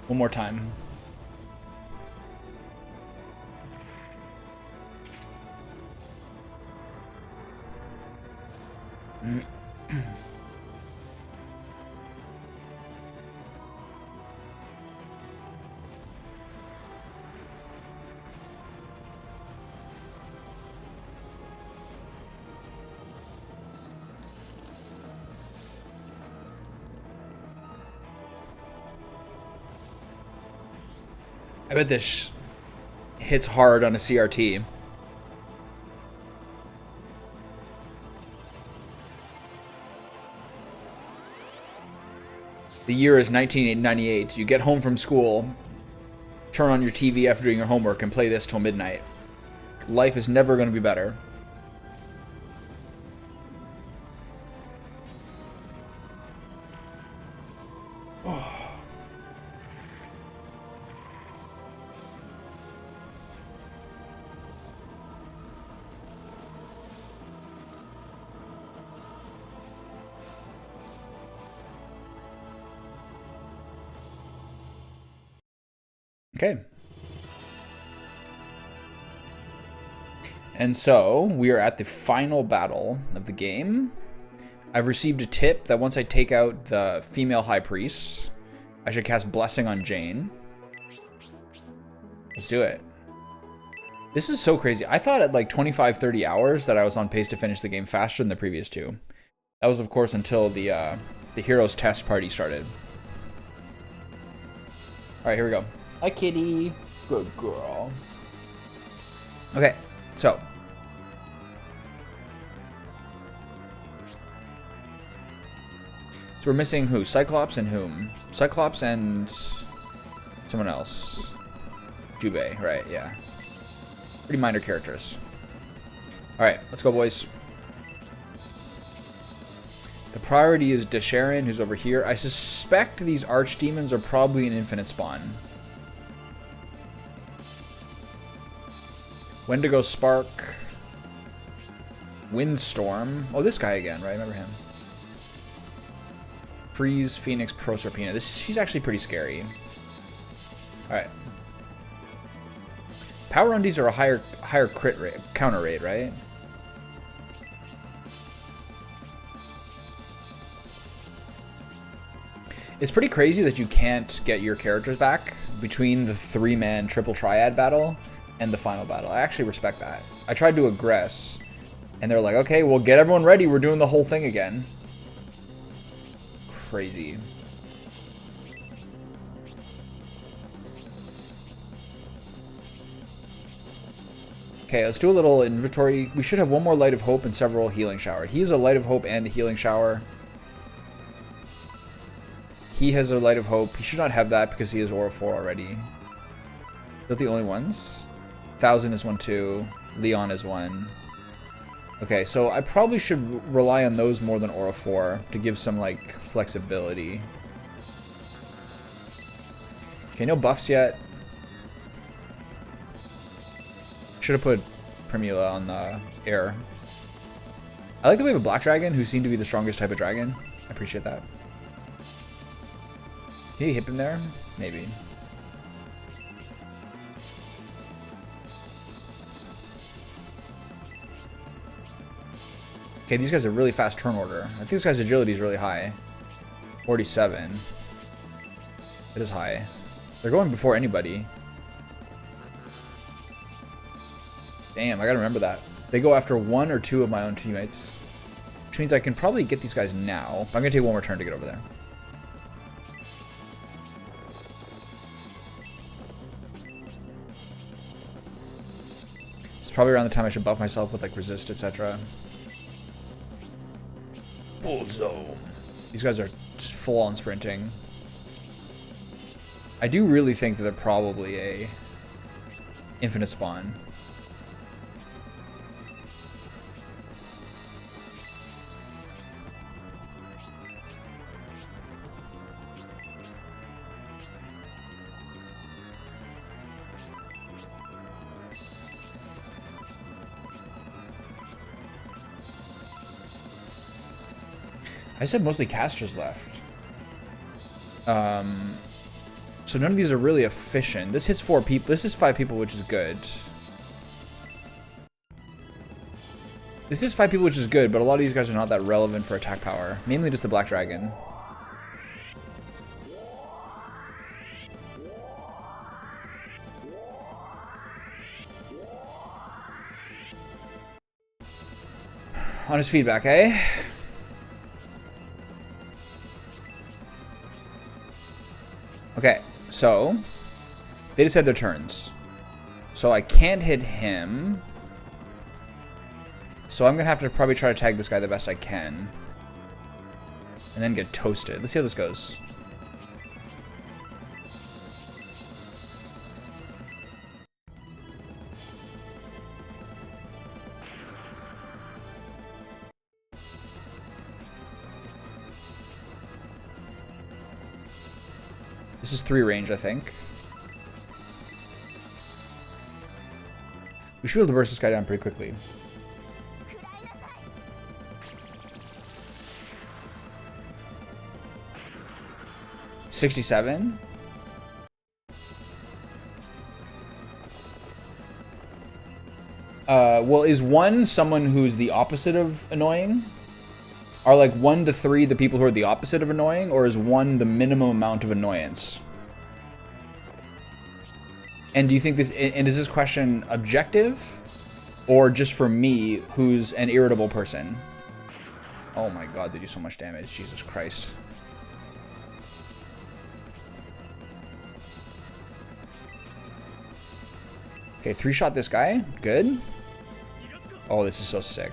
One more time. I bet this hits hard on a CRT. The year is 1998. You get home from school, turn on your TV after doing your homework, and play this till midnight. Life is never going to be better. Okay. And so, we are at the final battle of the game. I've received a tip that once I take out the female high priest, I should cast Blessing on Jane. Let's do it. This is so crazy. I thought at like 25, 30 hours that I was on pace to finish the game faster than the previous two. That was, of course, until the Heroes Test Party started. Alright, here we go. Hi, kitty. Good girl. Okay, so. So we're missing who? Cyclops and whom? Cyclops and someone else. Jubei, right, yeah. Pretty minor characters. Alright, let's go, boys. The priority is Desharon, who's over here. I suspect these archdemons are probably an infinite spawn. Wendigo Spark. Windstorm. Oh, this guy again, right? I remember him. Freeze, Phoenix, Proserpina. She's actually pretty scary. Alright. Power undies are a higher crit rate, counter rate, right? It's pretty crazy that you can't get your characters back between the 3-man triple triad battle and the final battle. I actually respect that. I tried to aggress, and they're like, okay, well, get everyone ready. We're doing the whole thing again. Crazy. Okay, let's do a little inventory. We should have one more Light of Hope and several Healing Shower. He has a Light of Hope and a Healing Shower. He has a Light of Hope. He should not have that because he has Aura 4 already. They're the only ones. 1000 is one too. Leon is one. Okay, so I probably should rely on those more than Aura 4 to give some, like, flexibility. Okay, no buffs yet. Should have put Primula on the air. I like that we have a black dragon who seemed to be the strongest type of dragon. I appreciate that. Can you hit him there? Maybe. Okay, these guys have really fast turn order. I think this guy's agility is really high. 47. It is high. They're going before anybody. Damn, I gotta remember that. They go after 1 or 2 of my own teammates. Which means I can probably get these guys now. But I'm gonna take one more turn to get over there. It's probably around the time I should buff myself with like resist, etc. Bulzome. These guys are just full on sprinting. I do really think that they're probably a infinite spawn. I just have mostly casters left. So none of these are really efficient. This hits 4 people. This is 5 people, which is good. This is 5 people, which is good, but a lot of these guys are not that relevant for attack power. Mainly just the Black Dragon. Honest feedback, eh? Okay, so they just had their turns. So I can't hit him. So I'm gonna have to probably try to tag this guy the best I can. And then get toasted. Let's see how this goes. This is 3 range, I think. We should be able to burst this guy down pretty quickly. $67. Well, is 1 someone who's the opposite of annoying? Are like 1 to 3 the people who are the opposite of annoying, or is 1 the minimum amount of annoyance? And do you think this, and is this question objective, or just for me, who's an irritable person? Oh my god, they do so much damage, Jesus Christ. Okay, 3-shot this guy, good. Oh, this is so sick.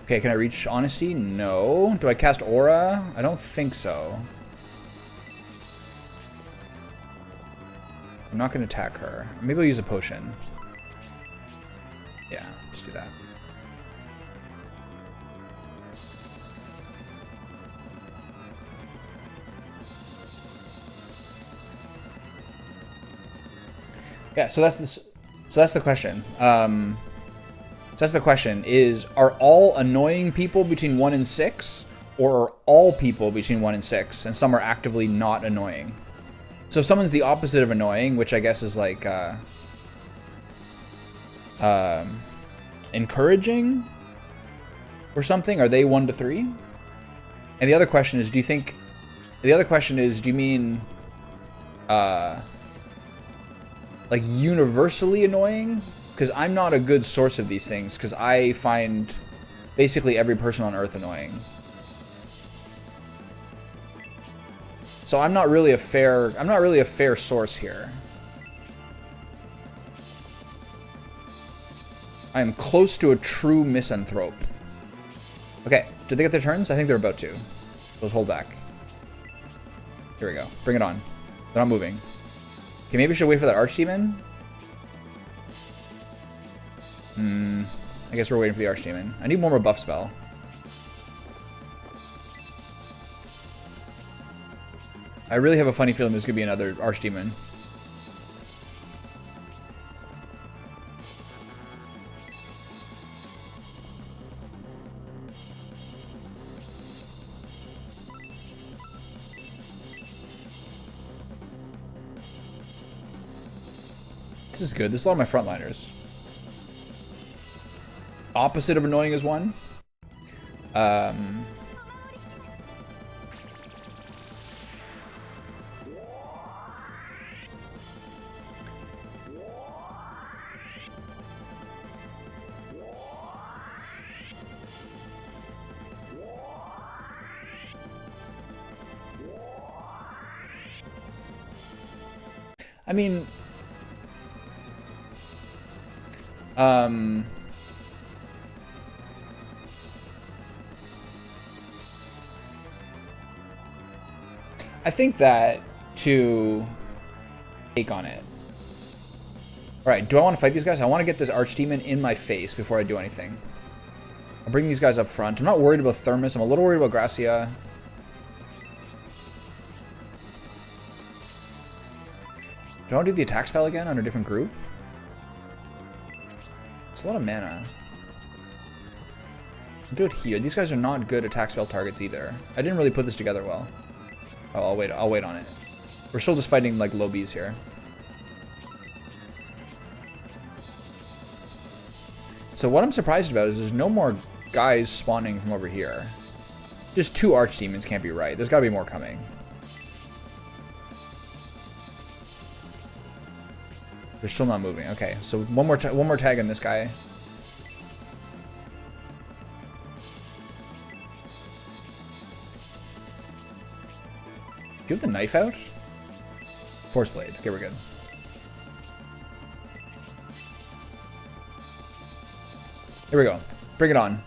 Okay, can I reach Honesty? No. Do I cast Aura? I don't think so. I'm not going to attack her. Maybe I'll use a potion. Yeah, just do that. Yeah, so that's the question. So that's the question, is are all annoying people between 1 and 6, or are all people between 1 and 6, and some are actively not annoying? So if someone's the opposite of annoying, which I guess is like encouraging or something, are they 1 to 3? And the other question is, do you mean like universally annoying? Because I'm not a good source of these things, because I find basically every person on Earth annoying. So I'm not really a fair source here. I am close to a true misanthrope. Okay, did they get their turns? I think they're about to. Let's hold back. Here we go. Bring it on. They're not moving. Okay, maybe we should wait for that Archdemon. I guess we're waiting for the Archdemon. I need one more buff spell. I really have a funny feeling there's gonna be another Archdemon. This is good. This is a lot of my frontliners. Opposite of annoying is 1. I mean, I think that to take on it. Alright, do I want to fight these guys? I want to get this Archdemon in my face before I do anything. I'll bring these guys up front. I'm not worried about Thermus. I'm a little worried about Gracia. Do I want to do the attack spell again on a different group? It's a lot of mana. I'll do it here. These guys are not good attack spell targets either. I didn't really put this together well. Oh, I'll wait on it. We're still just fighting like low Bs here. So what I'm surprised about is there's no more guys spawning from over here. Just 2 archdemons can't be right. There's gotta be more coming. They're still not moving. Okay, so one more tag on this guy. Do you have the knife out? Force blade. Okay, we're good. Here we go. Bring it on.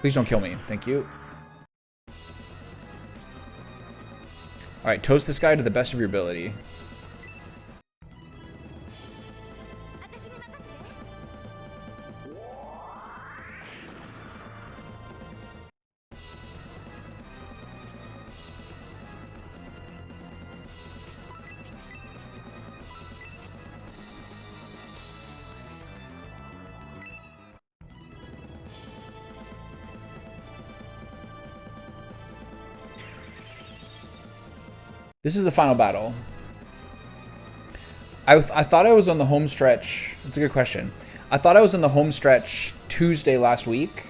Please don't kill me. Thank you. Alright, toast this guy to the best of your ability. This is the final battle. I thought I was on the home stretch. That's a good question. I thought I was on the home stretch Tuesday last week,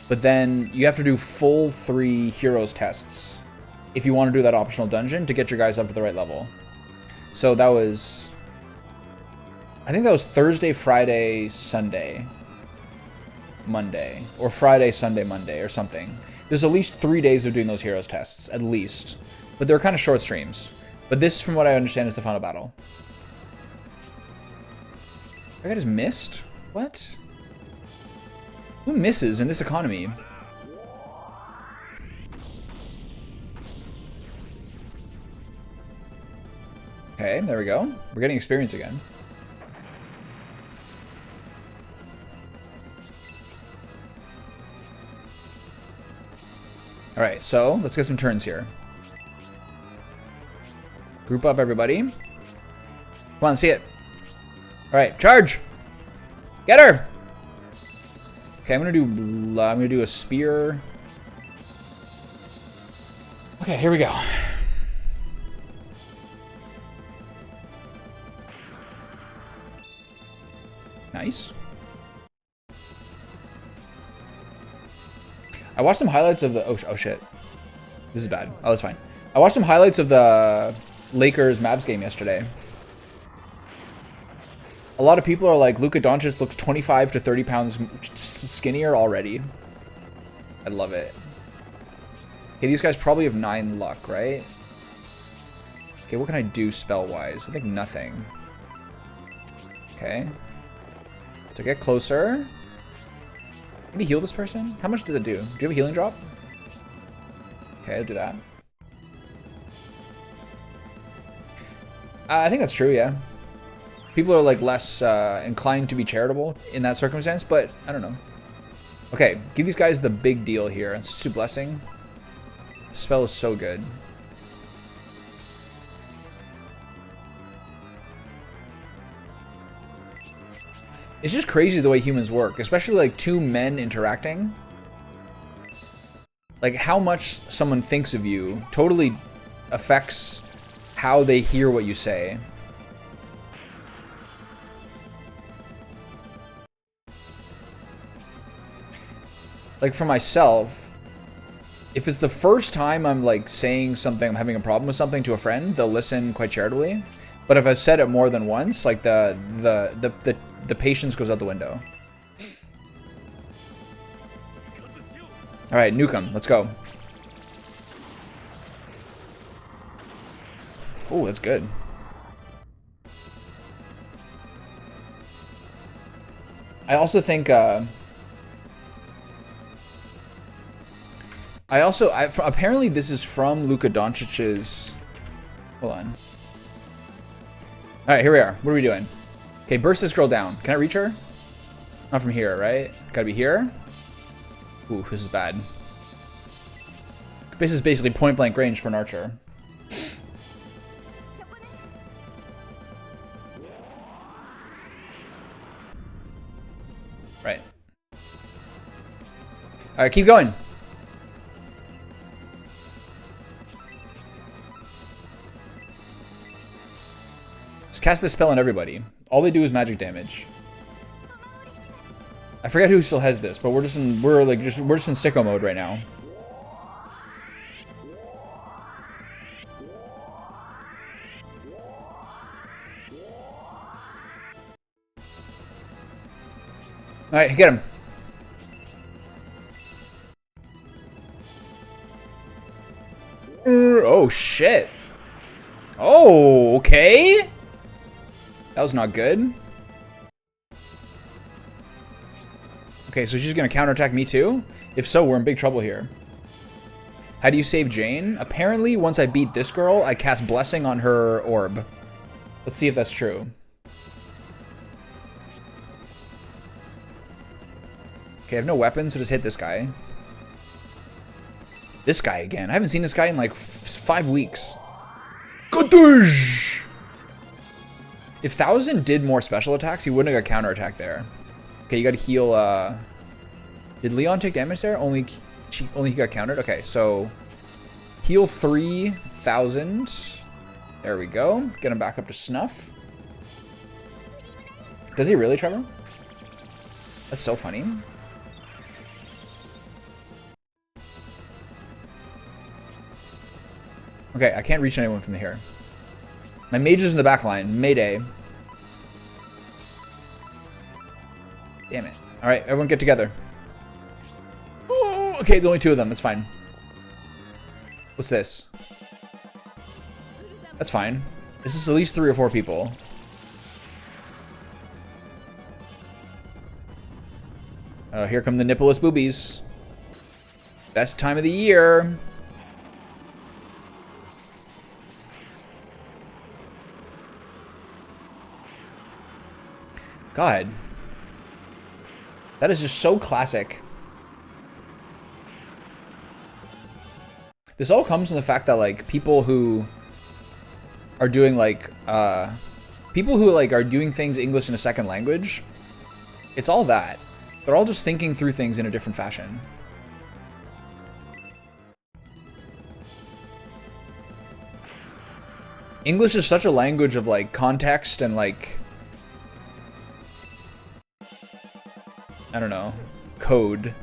but then you have to do full 3 heroes tests if you want to do that optional dungeon to get your guys up to the right level. So that was, I think that was Thursday, Friday, Sunday, Monday, or Friday, Sunday, Monday, or something. There's at least 3 days of doing those heroes tests, at least. But they're kind of short streams. But this, from what I understand, is the final battle. That guy just missed? What? Who misses in this economy? Okay, there we go. We're getting experience again. Alright, so let's get some turns here. Group up, everybody. Come on, see it. All right, charge. Get her. Okay, I'm gonna do a spear. Okay, here we go. Nice. I watched some highlights of the. Oh shit. This is bad. Oh, that's fine. I watched some highlights of the Lakers Mavs game yesterday. A lot of people are like, Luka Doncic looks 25 to 30 pounds skinnier already. I love it. Okay, these guys probably have 9 luck, right? Okay, what can I do spell-wise? I think nothing. Okay. So get closer. Maybe heal this person? How much did it do? Do you have a healing drop? Okay, I'll do that. I think that's true, yeah. People are like less inclined to be charitable in that circumstance, but I don't know. Okay, give these guys the big deal here. Setsu Blessing. This spell is so good. It's just crazy the way humans work, especially like 2 men interacting. Like how much someone thinks of you totally affects how they hear what you say. Like for myself, if it's the first time I'm like saying something, I'm having a problem with something to a friend, they'll listen quite charitably. But if I've said it more than once, like the patience goes out the window. All right, nuke 'em. Let's go. Oh, that's good. I also think apparently this is from Luka Doncic's. Hold on. All right, here we are. What are we doing? Okay, burst this girl down. Can I reach her? Not from here, right? Gotta be here. Ooh, this is bad. This is basically point blank range for an archer. Right. Alright, keep going. Just cast this spell on everybody. All they do is magic damage. I forget who still has this, but we're just in sicko mode right now. Alright, get him. Oh, shit. Oh, okay. That was not good. Okay, so she's gonna counterattack me too? If so, we're in big trouble here. How do you save Jane? Apparently, once I beat this girl, I cast Blessing on her orb. Let's see if that's true. Okay, I have no weapons, so just hit this guy. This guy again. I haven't seen this guy in like 5 weeks. If 1000 did more special attacks, he wouldn't have got counterattack there. Okay, you gotta heal, did Leon take damage there? Only he got countered? Okay, so heal 3000. There we go. Get him back up to snuff. Does he really, Trevor? That's so funny. Okay, I can't reach anyone from here. My mage is in the back line. Mayday. Damn it. Alright, everyone get together. Oh, okay, there's only 2 of them. It's fine. What's this? That's fine. This is at least 3 or 4 people. Here come the nippleless boobies. Best time of the year. God. That is just so classic. This all comes from the fact that, like, people who are doing, like, are doing things English in a second language, it's all that. They're all just thinking through things in a different fashion. English is such a language of, like, context and, like, I don't know, code.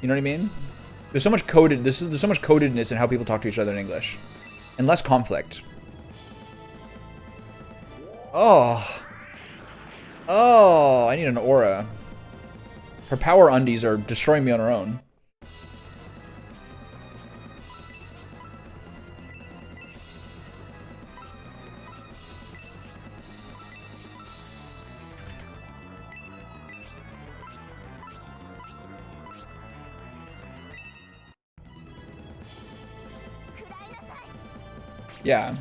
You know what I mean? There's so much there's so much codedness in how people talk to each other in English. And less conflict. Oh. Oh, I need an aura. Her power undies are destroying me on her own. Yeah.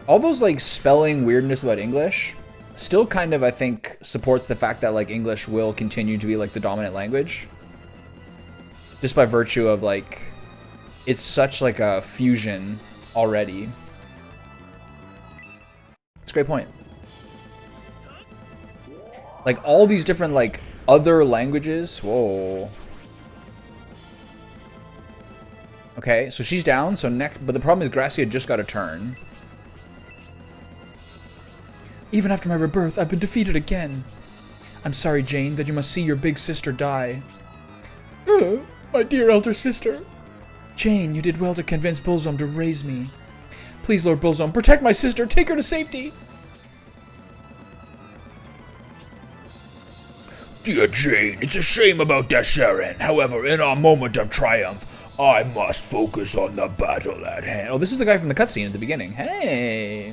All those, like, spelling weirdness about English still kind of, I think, supports the fact that, like, English will continue to be, like, the dominant language. Just by virtue of, like, it's such, like, a fusion already. It's a great point. Like, all these different, like, other languages. Whoa. Okay, so she's down, so next, but the problem is Gracia just got a turn. Even after my rebirth, I've been defeated again. I'm sorry, Jane, that you must see your big sister die. My dear elder sister. Jane, you did well to convince Bulzome to raise me. Please, Lord Bulzome, protect my sister. Take her to safety. Dear Jane, it's a shame about Desharon. However, in our moment of triumph, I must focus on the battle at hand. Oh, this is the guy from the cutscene at the beginning. Hey.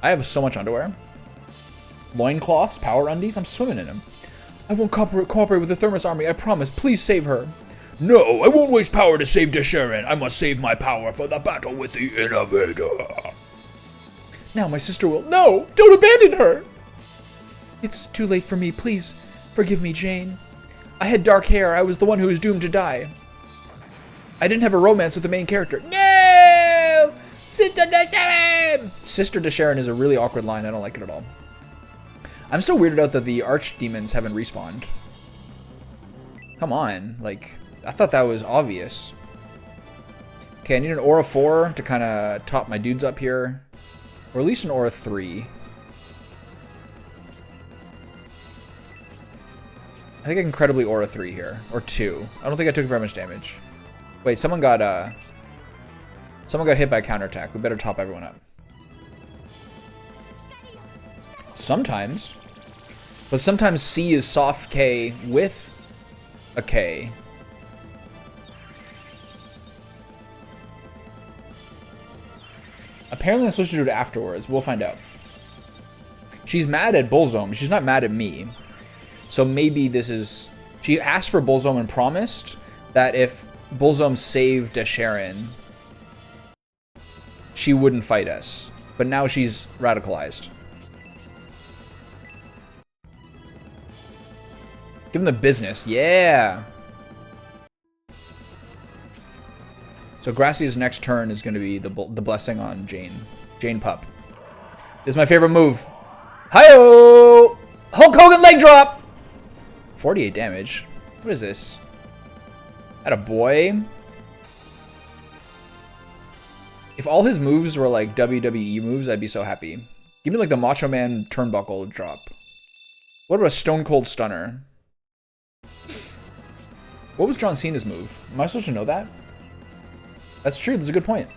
I have so much underwear. Loincloths, power undies, I'm swimming in them. I won't cooperate with the Thermos army, I promise. Please save her. No, I won't waste power to save Desharon. I must save my power for the battle with the Innovator. Now my sister will. No, don't abandon her. It's too late for me, please. Forgive me, Jane. I had dark hair. I was the one who was doomed to die. I didn't have a romance with the main character. No! Sister Desharon! Sister Desharon is a really awkward line. I don't like it at all. I'm still weirded out that the archdemons haven't respawned. Come on. Like, I thought that was obvious. Okay, I need an Aura 4 to kind of top my dudes up here. Or at least an Aura 3. I think I can credibly Aura 3 here. Or 2. I don't think I took very much damage. Wait, someone got hit by a counterattack. We better top everyone up. Sometimes. But sometimes C is soft K with a K. Apparently I'm supposed to do it afterwards. We'll find out. She's mad at Bulzome. She's not mad at me. So maybe this is... She asked for Bulzome and promised that if Bulzome saved Desharon, she wouldn't fight us. But now she's radicalized. Give him the business. Yeah! So Gracie's next turn is going to be the blessing on Jane. Jane Pup. This is my favorite move. Hi-oh! Hulk Hogan leg drop! 48 damage. What is this? Attaboy. If all his moves were like WWE moves, I'd be so happy. Give me like the Macho Man turnbuckle drop. What about a Stone Cold Stunner? What was John Cena's move? Am I supposed to know that? That's true. That's a good point.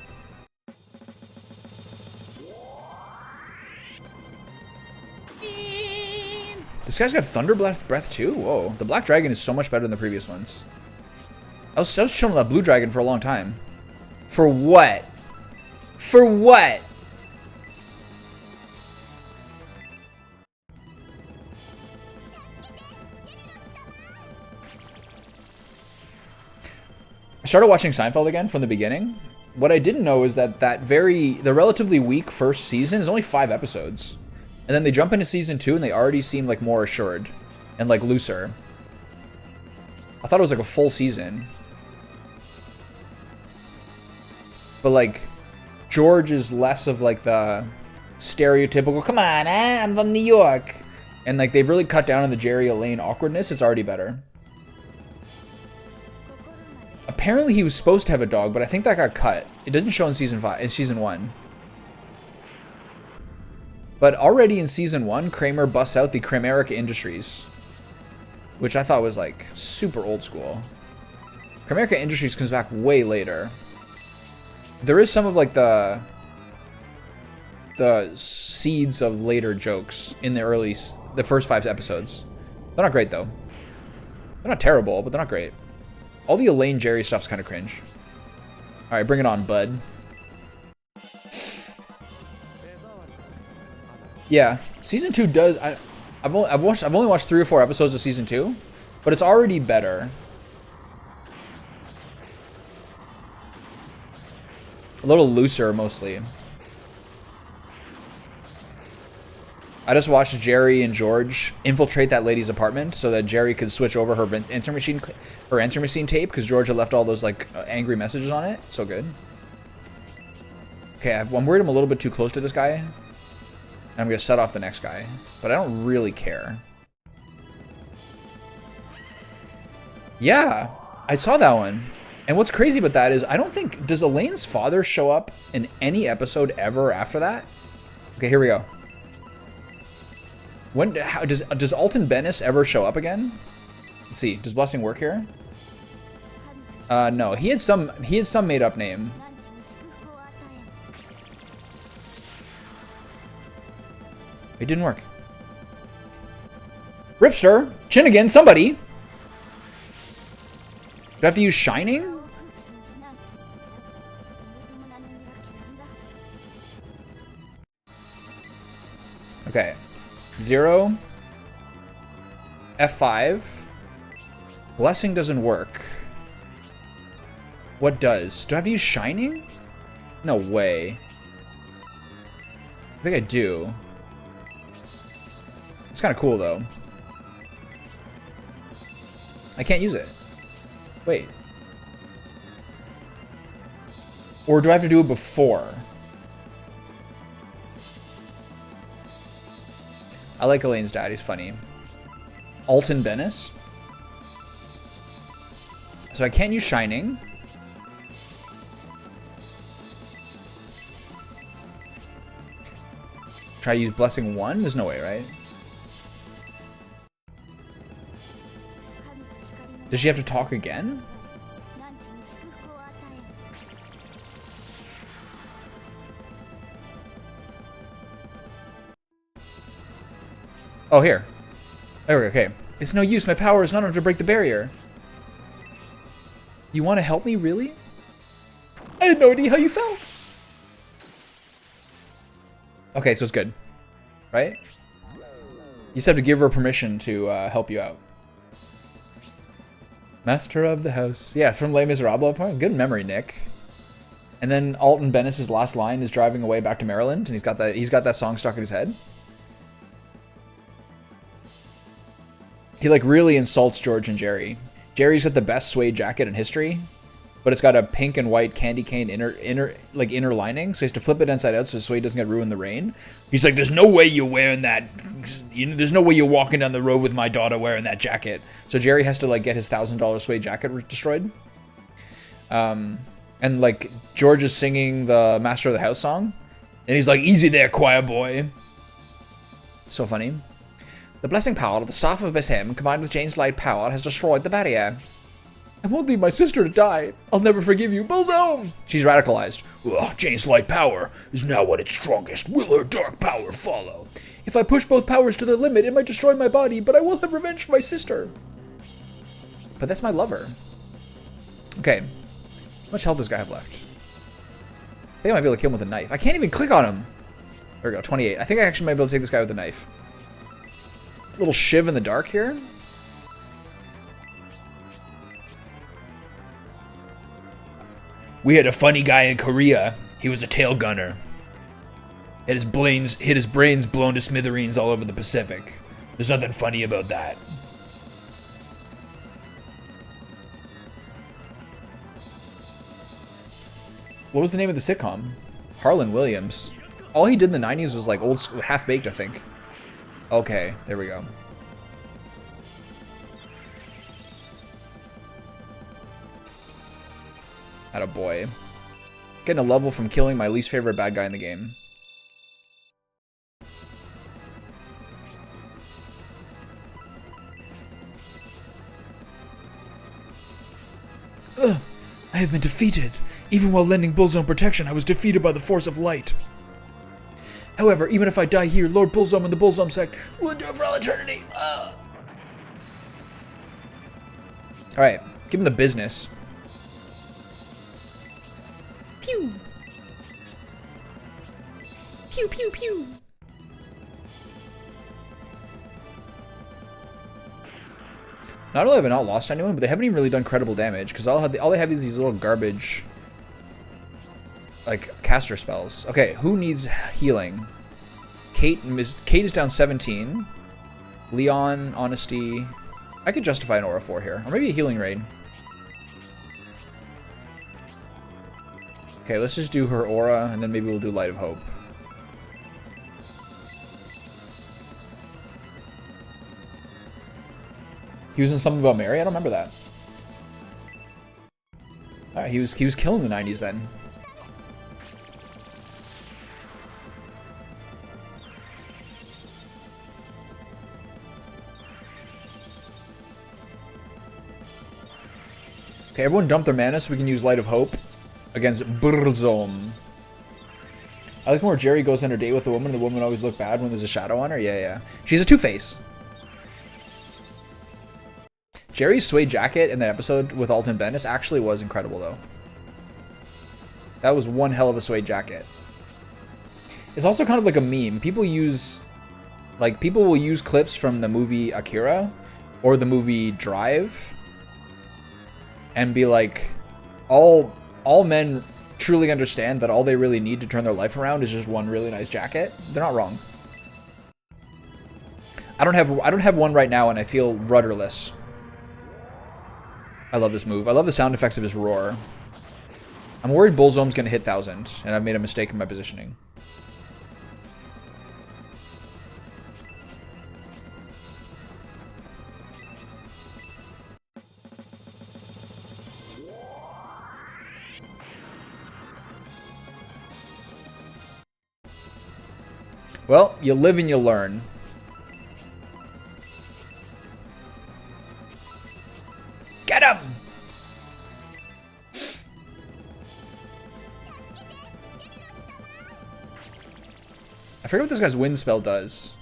This guy's got Thunder Breath too? Whoa. The Black Dragon is so much better than the previous ones. I was chilling with that Blue Dragon for a long time. For what? For what? I started watching Seinfeld again from the beginning. What I didn't know is that the relatively weak first season is only 5 episodes. And then they jump into season 2 and they already seem like more assured and like looser. I thought it was like a full season. But like George is less of like the stereotypical, come on, I'm from New York. And like they've really cut down on the Jerry Elaine awkwardness. It's already better. Apparently he was supposed to have a dog, but I think that got cut. It doesn't show in season 1. But already in season 1, Kramer busts out the Kramerica Industries, which I thought was like super old school. Kramerica Industries comes back way later. There is some of like the seeds of later jokes in the first 5 episodes. They're not great though. They're not terrible, but they're not great. All the Elaine Jerry stuff's kind of cringe. All right, bring it on, bud. Yeah, season 2 does. I've only watched 3 or 4 episodes of season 2, but it's already better. A little looser, mostly. I just watched Jerry and George infiltrate that lady's apartment so that Jerry could switch over her answering machine tape because George had left all those like angry messages on it. So good. Okay, I'm worried I'm a little bit too close to this guy. I'm gonna set off the next guy, but I don't really care. Yeah, I saw that one. And what's crazy about that is I don't think, does Elaine's father show up in any episode ever after that? Okay, here we go. Does Alton Bennis ever show up again? Let's see. Does Blessing work here? No. He had some made up name. It didn't work. Ripster, Chinnigan, somebody. Do I have to use Shining? Okay. 0. F5. Blessing doesn't work. What does? Do I have to use Shining? No way. I think I do. It's kind of cool, though. I can't use it. Wait. Or do I have to do it before? I like Elaine's dad. He's funny. Alton Bennis. So I can't use Shining. Try to use Blessing 1? There's no way, right? Does she have to talk again? Oh, here. There we go, okay. It's no use. My power is not enough to break the barrier. You want to help me, really? I had no idea how you felt. Okay, so it's good. Right? You just have to give her permission to help you out. Master of the house. Yeah, from Les Miserables. Good memory, Nick. And then Alton Bennis' last line is driving away back to Maryland, and he's got that song stuck in his head. He like really insults George and Jerry. Jerry's got the best suede jacket in history, but it's got a pink and white candy cane inner lining, so he has to flip it inside out so the suede doesn't get ruined in the rain. He's like, there's no way you're wearing that. There's no way you're walking down the road with my daughter wearing that jacket. So Jerry has to like get his $1,000 suede jacket destroyed. And like George is singing the Master of the House song, and he's like, easy there, choir boy. So funny. The blessing power of the staff of Bulzome, combined with Jane's light power, has destroyed the barrier. I won't leave my sister to die. I'll never forgive you, Bulzome. She's radicalized. Ugh, Jane's light power is now at its strongest. Will her dark power follow? If I push both powers to their limit, it might destroy my body, but I will have revenge for my sister. But that's my lover. Okay. How much health does this guy have left? I think I might be able to kill him with a knife. I can't even click on him. There we go, 28. I think I actually might be able to take this guy with a knife. Little shiv in the dark here. We had a funny guy in Korea. He was a tail gunner. Had his brains blown to smithereens all over the Pacific. There's nothing funny about that. What was the name of the sitcom? Harlan Williams. All he did in the 90s was like old school, Half-Baked, I think. Okay, there we go. Attaboy. Getting a level from killing my least favorite bad guy in the game. Ugh, I have been defeated. Even while lending Bulzome protection, I was defeated by the force of light. However, even if I die here, Lord Bulzome and the Bulzome sect will endure for all eternity. Alright, give him the business. Pew. Pew, pew, pew. Not only have I not lost anyone, but they haven't even really done credible damage, because all they have is these little garbage, like, caster spells. Okay, who needs healing? Kate is down 17. Leon, Honesty. I could justify an Aura 4 here, or maybe a healing raid. Okay, let's just do her Aura, and then maybe we'll do Light of Hope. He was in Something About Mary? I don't remember that. Alright, he was killing the 90s then. Okay, everyone dump their mana so we can use Light of Hope against Bulzome. I like more Jerry goes on a date with a woman and the woman always look bad when there's a shadow on her. Yeah, yeah. She's a two-face. Jerry's suede jacket in that episode with Alton Bennis actually was incredible, though. That was one hell of a suede jacket. It's also kind of like a meme. People will use clips from the movie Akira or the movie Drive and be like, all men truly understand that all they really need to turn their life around is just one really nice jacket. They're not wrong. I don't have one right now, and I feel rudderless. I love this move. I love the sound effects of his roar. I'm worried Bulzome's gonna hit 1,000, and I've made a mistake in my positioning. Well, you live and you learn. Get him! I forget what this guy's wind spell does.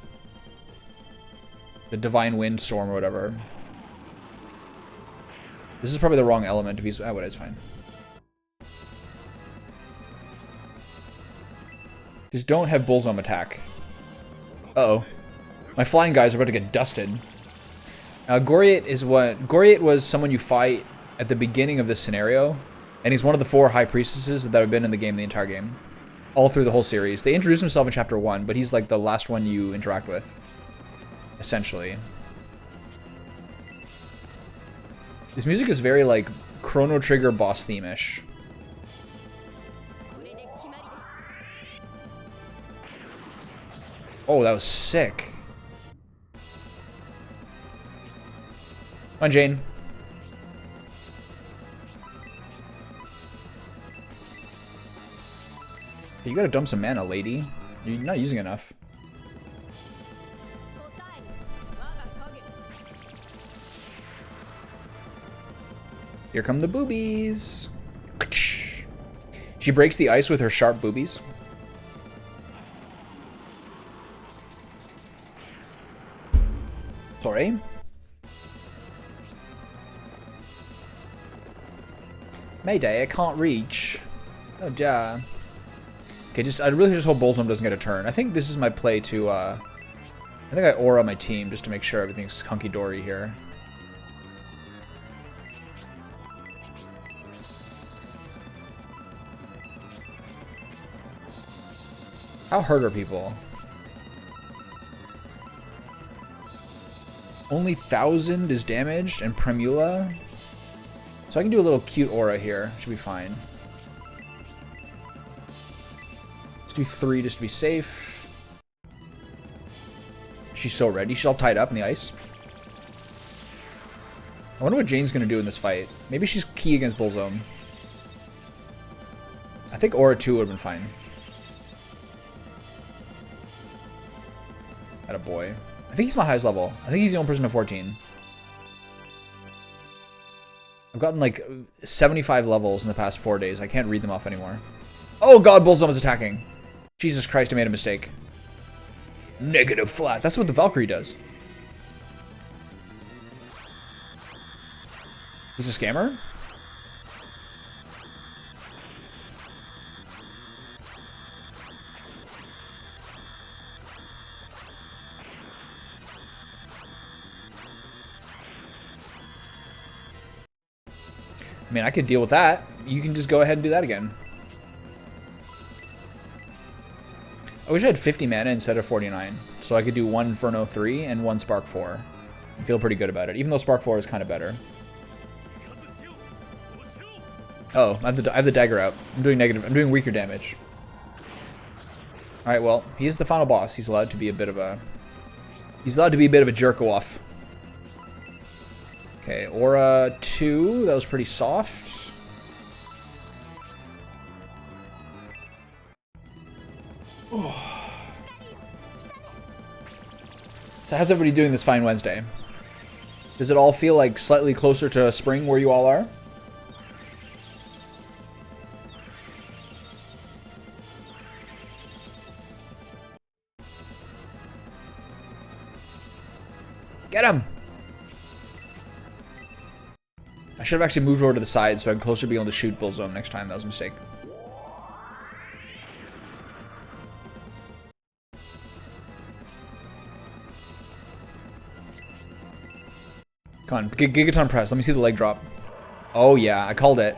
The Divine Windstorm or whatever. This is probably the wrong element if he's... Oh, it's fine. Just don't have Bulzome attack. Uh-oh. My flying guys are about to get dusted. Goriate is what... Goriate was someone you fight at the beginning of this scenario. And he's one of the 4 high priestesses that have been in the game the entire game. All through the whole series. They introduced himself in chapter 1, but he's like the last one you interact with. Essentially. This music is very like Chrono Trigger boss theme-ish. Oh, that was sick. Come on, Jane. You gotta dump some mana, lady. You're not using enough. Here come the boobies. She breaks the ice with her sharp boobies. Sorry. Mayday, I can't reach. Oh, yeah. Okay, I really just hope Bulzome doesn't get a turn. I think this is my play to, I think I aura my team just to make sure everything's hunky-dory here. How hurt are people? Only 1,000 is damaged and Primula. So I can do a little cute aura here. Should be fine. Let's do 3 just to be safe. She's so ready. She's all tied up in the ice. I wonder what Jane's going to do in this fight. Maybe she's key against Bulzome. I think aura 2 would have been fine. Attaboy. I think he's my highest level. I think he's the only person to 14. I've gotten like 75 levels in the past 4 days. I can't read them off anymore. Oh god, Bulzome is attacking. Jesus Christ, I made a mistake. Negative flat. That's what the Valkyrie does. Is this a scammer? I mean, I could deal with that. You can just go ahead and do that again. I wish I had 50 mana instead of 49. So I could do 1 Inferno 3 and 1 Spark 4. I feel pretty good about it, even though Spark 4 is kind of better. Oh, I have the dagger out. I'm doing weaker damage. Alright, well, he is the final boss. He's allowed to be a bit of a... jerk-off. Okay, Aura 2. That was pretty soft. Oh. So how's everybody doing this fine Wednesday? Does it all feel like slightly closer to spring where you all are? Get him! I should have actually moved over to the side so I'd closer be able to shoot Bulzome next time. That was a mistake. Come on, Gigaton press. Let me see the leg drop. Oh yeah, I called it.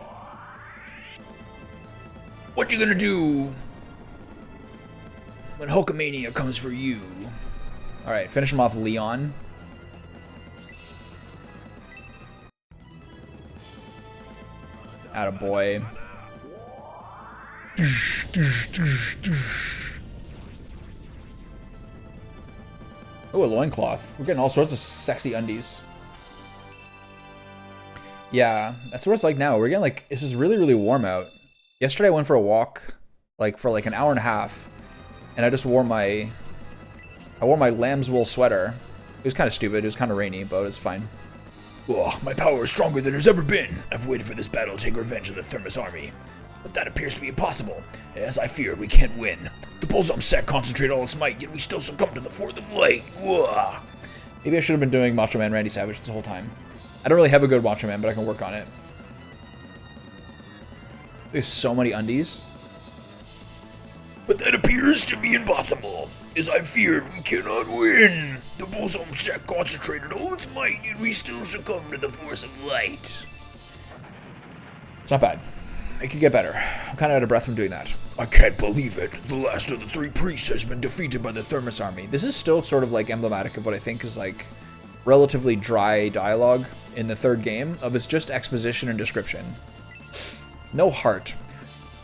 What you gonna do when Hulkamania comes for you? All right, finish him off, Leon. Attaboy. Oh, a loincloth. We're getting all sorts of sexy undies. Yeah, that's what it's like now. We're getting like, this is really, really warm out. Yesterday I went for a walk, like for like an hour and a half, and I just wore my I wore my lamb's wool sweater. It was kind of stupid. It was kind of rainy, but it was fine. Oh, my power is stronger than it's ever been. I've waited for this battle to take revenge on the Thermos army. But that appears to be impossible. As I feared, we can't win. The Bulzome sect concentrate all its might, yet we still succumb to the Force of Light. Ugh. Maybe I should have been doing Macho Man Randy Savage this whole time. I don't really have a good Macho Man, but I can work on it. There's so many undies. But that appears to be impossible. As I feared, we cannot win. The Bulzome sect concentrated all its might, yet we still succumb to the Force of Light. It's not bad. It could get better. I'm kind of out of breath from doing that. I can't believe it. The last of the 3 priests has been defeated by the Thermos army. This is still sort of like emblematic of what I think is like relatively dry dialogue in the 3rd game of it's just exposition and description. No heart.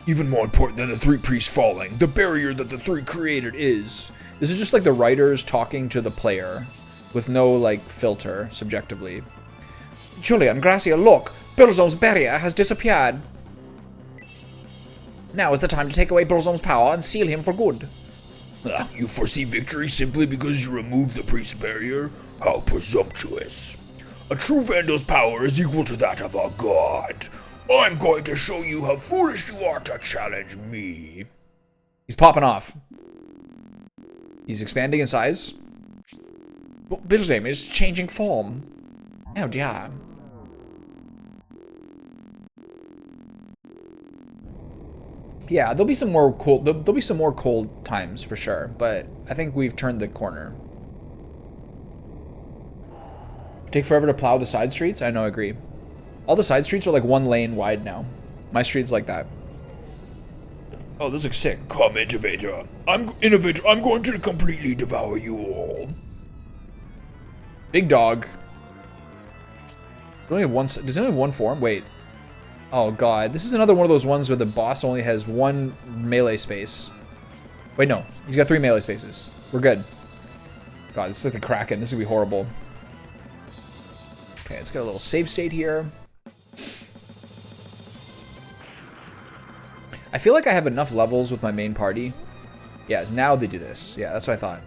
Even more important than the 3 priests falling, the barrier that the 3 created is. This is just like the writers talking to the player with no like filter subjectively. Julian, Gracia, look! Bulzome's barrier has disappeared. Now is the time to take away Bulzome's power and seal him for good. You foresee victory simply because you removed the priest's barrier? How presumptuous. A true Vandal's power is equal to that of a god. I'm going to show you how foolish you are to challenge me. He's popping off. He's expanding in size. Bulzome is changing form. Oh dear. Yeah, there'll be some more cold. There'll be some more cold times for sure, but I think we've turned the corner. Take forever to plow the side streets? I know, I agree. All the side streets are like 1 lane wide now. My street's like that. Oh, this looks sick. Come, Innovator. I'm going to completely devour you all. Big dog. Does it only have 1 form? Wait. Oh god, this is another one of those ones where the boss only has 1 melee space. Wait, no. He's got 3 melee spaces. We're good. God, this is like the Kraken. This is gonna be horrible. Okay, let's get a little save state here. I feel like I have enough levels with my main party. Yeah, now they do this. Yeah, that's what I thought.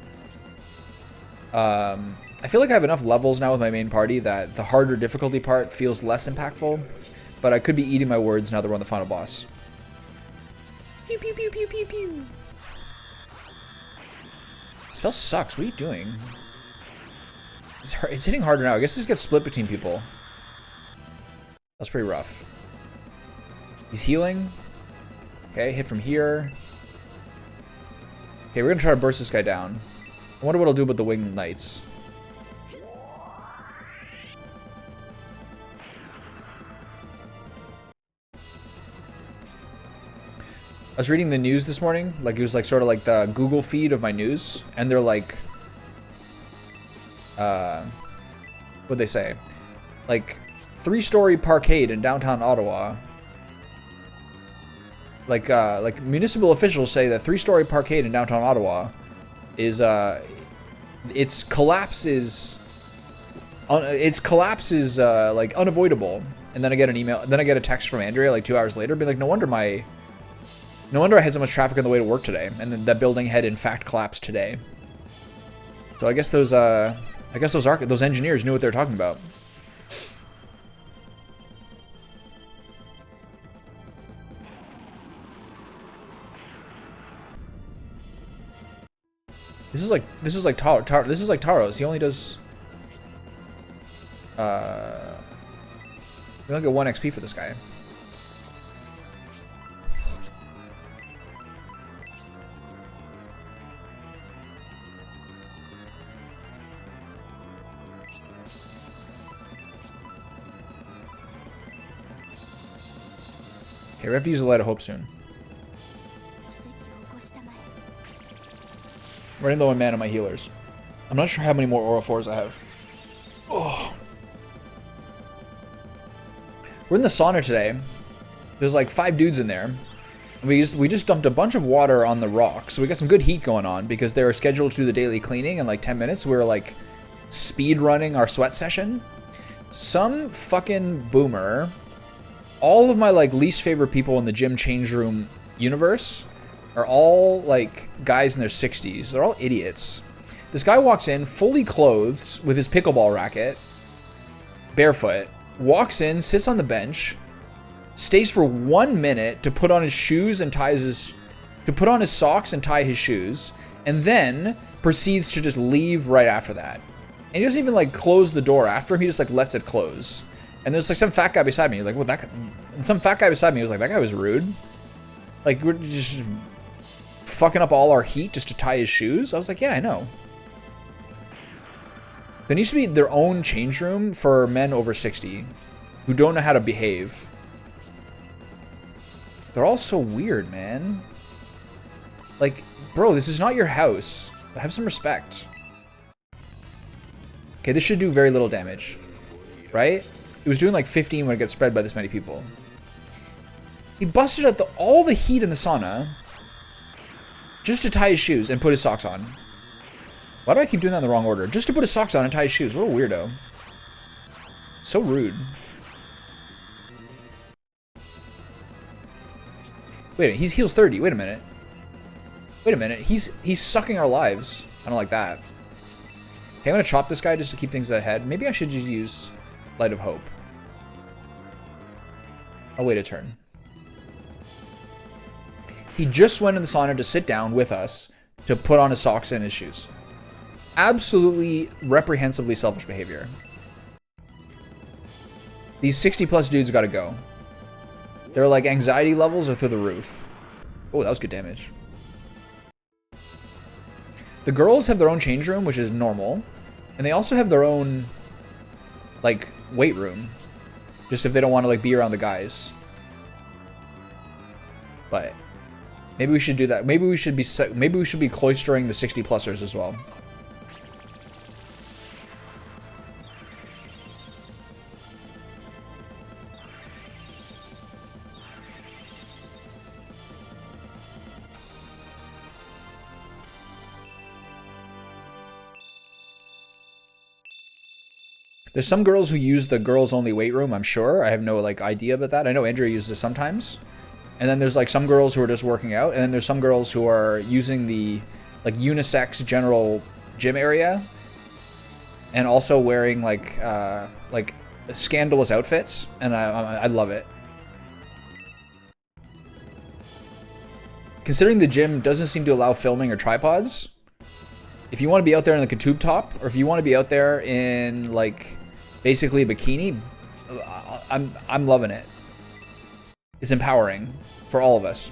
I feel like I have enough levels now with my main party that the harder difficulty part feels less impactful. But I could be eating my words now that we're on the final boss. Pew pew pew pew pew pew. Spell sucks. What are you doing? It's hitting harder now. I guess this gets split between people. That's pretty rough. He's healing. Okay, hit from here. Okay, we're gonna try to burst this guy down. I wonder what I'll do about the winged knights. I was reading the news this morning, like it was like sort of like the Google feed of my news, and they're like, what'd they say? Like 3-story parkade in downtown Ottawa. Like municipal officials say that 3-story parkade in downtown Ottawa is its collapse is like unavoidable. And then I get an email, then I get a text from Andrea like 2 hours later, being like, no wonder I had so much traffic on the way to work today, and then that building had in fact collapsed today. So I guess those engineers knew what they were talking about. This is like Taros. He only does we only get 1 XP for this guy. Okay, we have to use the Light of Hope soon. I'm running low on mana on my healers. I'm not sure how many more Aura 4s I have. Oh. We're in the sauna today. There's like 5 dudes in there. We just dumped a bunch of water on the rocks, so we got some good heat going on because they were scheduled to do the daily cleaning in like 10 minutes. We were like speed running our sweat session. Some fucking boomer. All of my like least favorite people in the gym change room universe are all like guys in their 60s. They're all idiots. This guy walks in fully clothed with his pickleball racket, barefoot, walks in, sits on the bench, stays for 1 minute to put on his shoes and to put on his socks and tie his shoes, and then proceeds to just leave right after that. And he doesn't even like close the door after him, he just like lets it close. And there's like some fat guy beside me, like, what that guy? And some fat guy beside me was like, that guy was rude. Like, we're just fucking up all our heat just to tie his shoes. I was like, yeah, I know. There needs to be their own change room for men over 60 who don't know how to behave. They're all so weird, man. Like, bro, this is not your house. Have some respect. Okay, this should do very little damage, right? It was doing like 15 when it gets spread by this many people. He busted out all the heat in the sauna just to tie his shoes and put his socks on. Why do I keep doing that in the wrong order? Just to put his socks on and tie his shoes. What a weirdo. So rude. Wait, he's heals 30. Wait a minute. Wait a minute. He's sucking our lives. I don't like that. Okay, I'm gonna chop this guy just to keep things ahead. Maybe I should just use Light of Hope. I'll wait a turn. He just went in the sauna to sit down with us to put on his socks and his shoes. Absolutely reprehensibly selfish behavior. These 60 plus dudes gotta go. Their like anxiety levels are through the roof. Oh, that was good damage. The girls have their own change room, which is normal. And they also have their own like weight room. Just if they don't want to like be around the guys. But maybe we should do that. Maybe we should be cloistering the 60 plusers as well. There's some girls who use the girls only weight room, I'm sure. I have no like idea about that. I know Andrea uses it sometimes. And then there's like some girls who are just working out, and then there's some girls who are using the like unisex general gym area and also wearing like scandalous outfits, and I love it. Considering the gym doesn't seem to allow filming or tripods, if you want to be out there in like a tube top, or if you want to be out there in like basically a bikini, I'm loving it. It's empowering for all of us.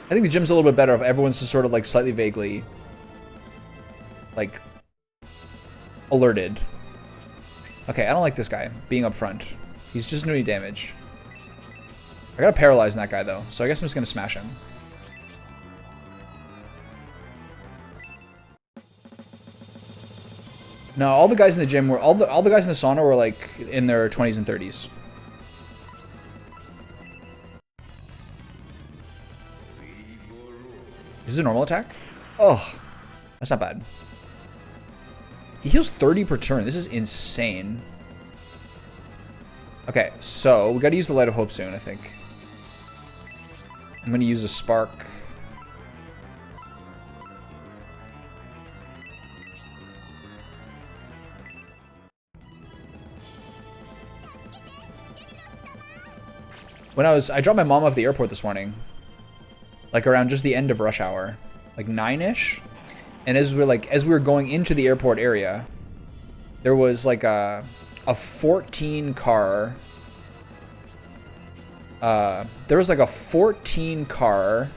I think the gym's a little bit better if everyone's just sort of like slightly vaguely like alerted. Okay, I don't like this guy being up front. He's just doing damage. I gotta paralyze that guy though, so I guess I'm just gonna smash him. No, all the guys in the gym were all the guys in the sauna were like in their 20s and 30s. Is this a normal attack? Oh, that's not bad. He heals 30 per turn. This is insane. Okay, so we gotta use the Light of Hope soon, I think. I'm gonna use a spark. When I dropped my mom off the airport this morning, like around just the end of rush hour, like 9-ish, and as we were going into the airport area, there was like a 14 car. There was like a 14 car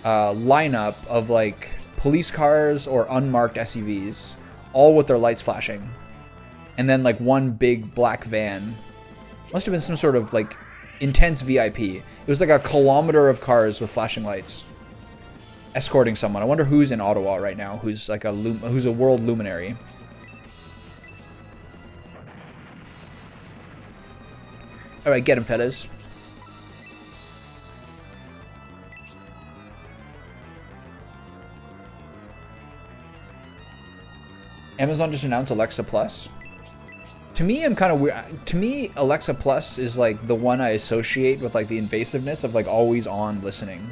lineup of like police cars or unmarked SUVs, all with their lights flashing, and then like one big black van. Must have been some sort of like intense VIP. It was like a kilometer of cars with flashing lights escorting someone. I wonder who's in Ottawa right now, who's like who's a world luminary. All right, get him, Fedez. Amazon just announced Alexa Plus. To me, I'm kind of weird. To me, Alexa Plus is like the one I associate with like the invasiveness of like always on listening.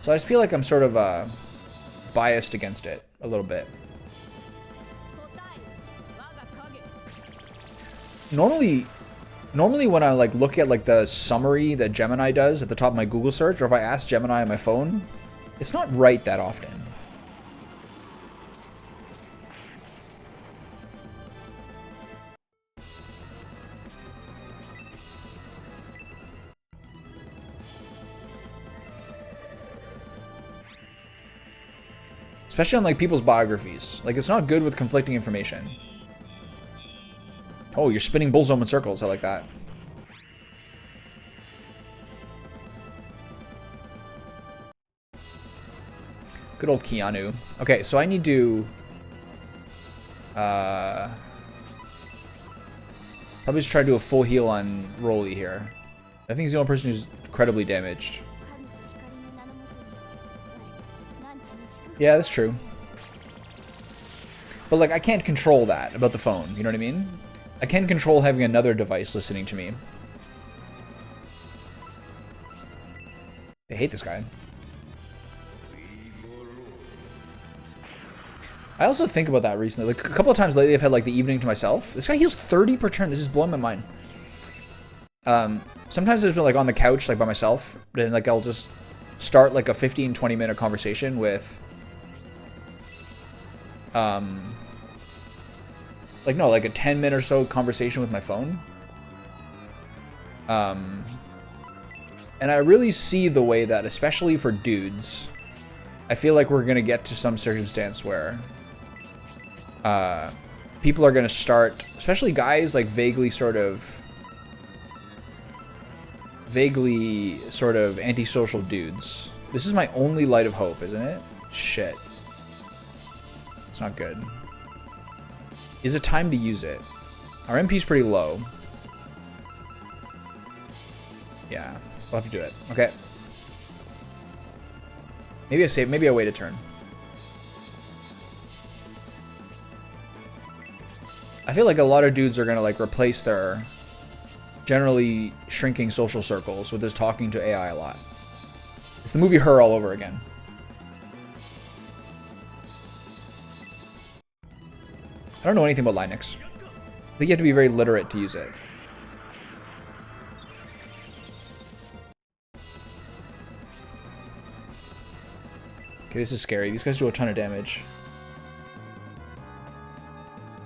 So I just feel like I'm sort of biased against it a little bit. Normally when I like look at like the summary that Gemini does at the top of my Google search, or if I ask Gemini on my phone, it's not right that often. Especially on like people's biographies. Like it's not good with conflicting information. Oh, you're spinning Bulzome in circles. I like that. Good old Keanu. Okay, so I need to... probably just try to do a full heal on Rolly here. I think he's the only person who's incredibly damaged. Yeah, that's true. But like, I can't control that about the phone. You know what I mean? I can control having another device listening to me. I hate this guy. I also think about that recently. Like a couple of times lately, I've had like the evening to myself. This guy heals 30 per turn. This is blowing my mind. Sometimes I've been like on the couch, like by myself, and like I'll just start like a 15-20 minute conversation with, like a 10-minute or so conversation with my phone. And I really see the way that, especially for dudes, I feel like we're gonna get to some circumstance where people are gonna start, especially guys, like vaguely sort of antisocial dudes. This is my only light of hope, isn't it? Shit. It's not good. Is it time to use it? Our MP's pretty low. Yeah, we'll have to do it. Okay. Maybe I save, maybe I wait a turn. I feel like a lot of dudes are gonna like replace their generally shrinking social circles with just talking to AI a lot. It's the movie Her all over again. I don't know anything about Linux. I think you have to be very literate to use it. Okay, this is scary. These guys do a ton of damage.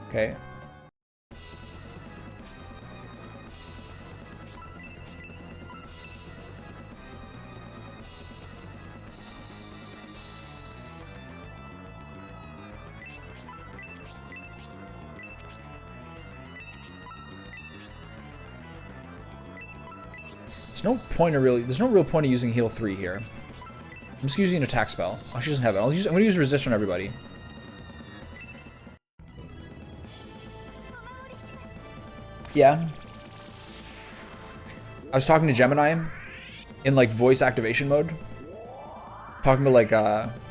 Okay. There's no real point of using heal 3 here. I'm just using an attack spell. Oh, she doesn't have it. I'm gonna use resist on everybody. Yeah. I was talking to Gemini in like voice activation mode. Talking to like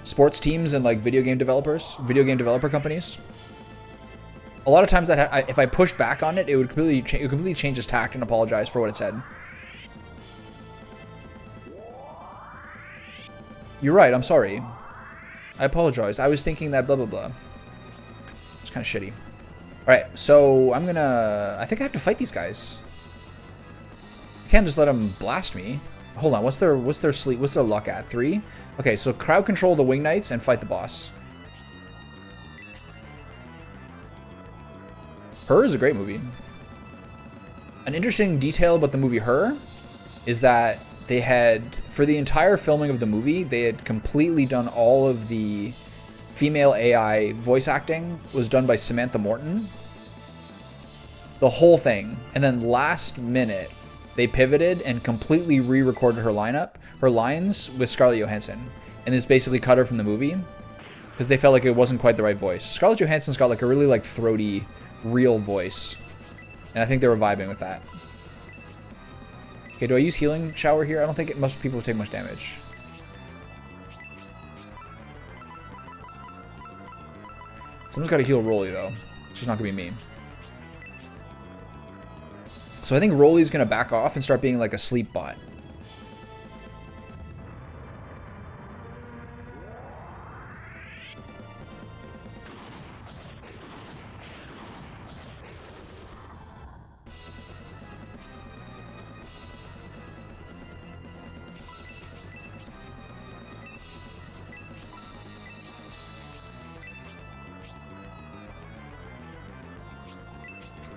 sports teams and like video game developer companies. A lot of times that if I pushed back on it, it would completely change its tact and apologize for what it said. You're right, I'm sorry. I apologize. I was thinking that blah, blah, blah. It's kind of shitty. Alright, so I'm gonna... I think I have to fight these guys. I can't just let them blast me. Hold on, what's their luck at? 3? Okay, so crowd control the Wing Knights and fight the boss. Her is a great movie. An interesting detail about the movie Her is that they had, for the entire filming of the movie, they had completely done all of the female AI voice acting was done by Samantha Morton. The whole thing. And then last minute, they pivoted and completely re-recorded her lines with Scarlett Johansson. And this basically cut her from the movie because they felt like it wasn't quite the right voice. Scarlett Johansson's got like a really like throaty, real voice. And I think they were vibing with that. Okay, do I use healing shower here? I don't think most people take much damage. Someone's got to heal Rolly though. It's just not gonna be me. So I think Rolly's gonna back off and start being like a sleep bot.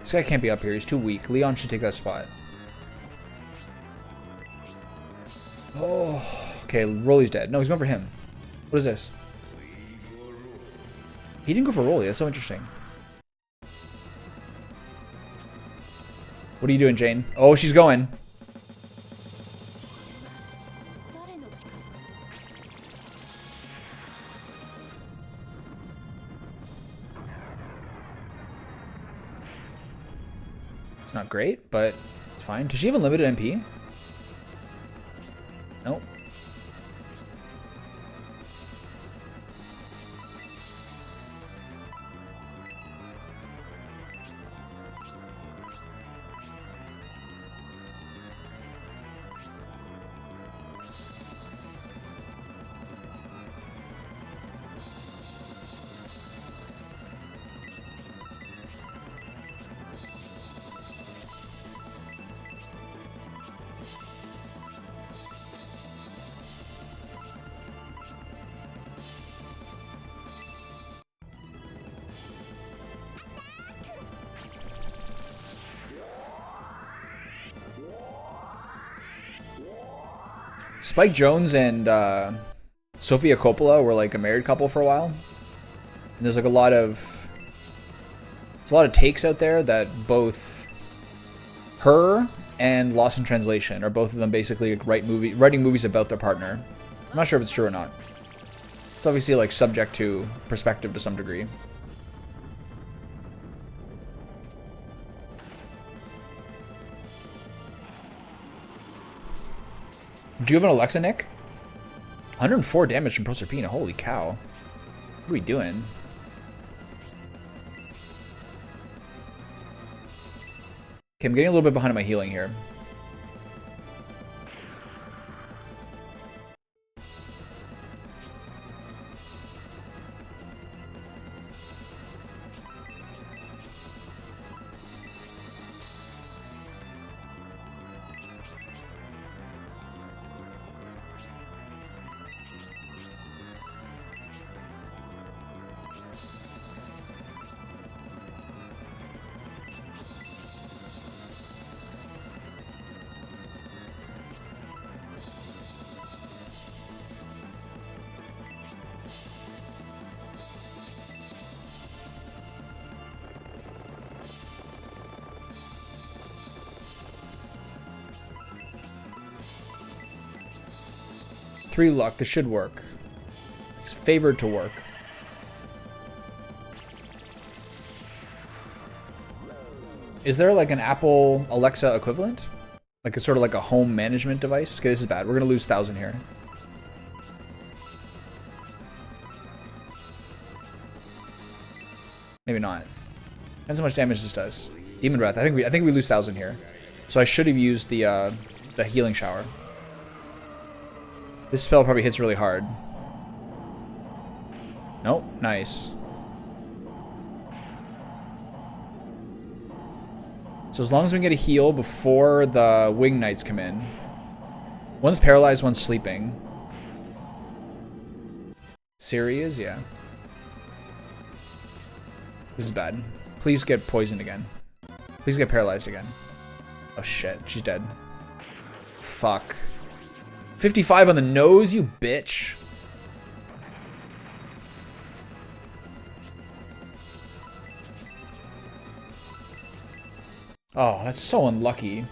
This guy can't be up here. He's too weak. Leon should take that spot. Oh, okay. Rolly's dead. No, he's going for him. What is this? He didn't go for Rolly. That's so interesting. What are you doing, Jane? Oh, she's going. It's not great, but it's fine. Does she have unlimited MP? Nope. Spike Jonze and Sofia Coppola were like a married couple for a while. And there's like a lot of takes out there that both her and Lost in Translation are both of them basically like writing movies about their partner. I'm not sure if it's true or not. It's obviously like subject to perspective to some degree. Do you have an Alexa, Nick? 104 damage from Proserpina. Holy cow. What are we doing? Okay, I'm getting a little bit behind on my healing here. Three luck. This should work. It's favored to work. Is there like an Apple Alexa equivalent? Like it's sort of like a home management device? Okay, this is bad. We're gonna lose 1,000 here. Maybe not. Depends how much damage this does. Demon Breath. I think we lose 1,000 here. So I should have used the healing shower. This spell probably hits really hard. Nope. Nice. So as long as we can get a heal before the Wing Knights come in. One's paralyzed, one's sleeping. Siri is, yeah. This is bad. Please get poisoned again. Please get paralyzed again. Oh shit, she's dead. Fuck. 55 on the nose, you bitch. Oh, that's so unlucky.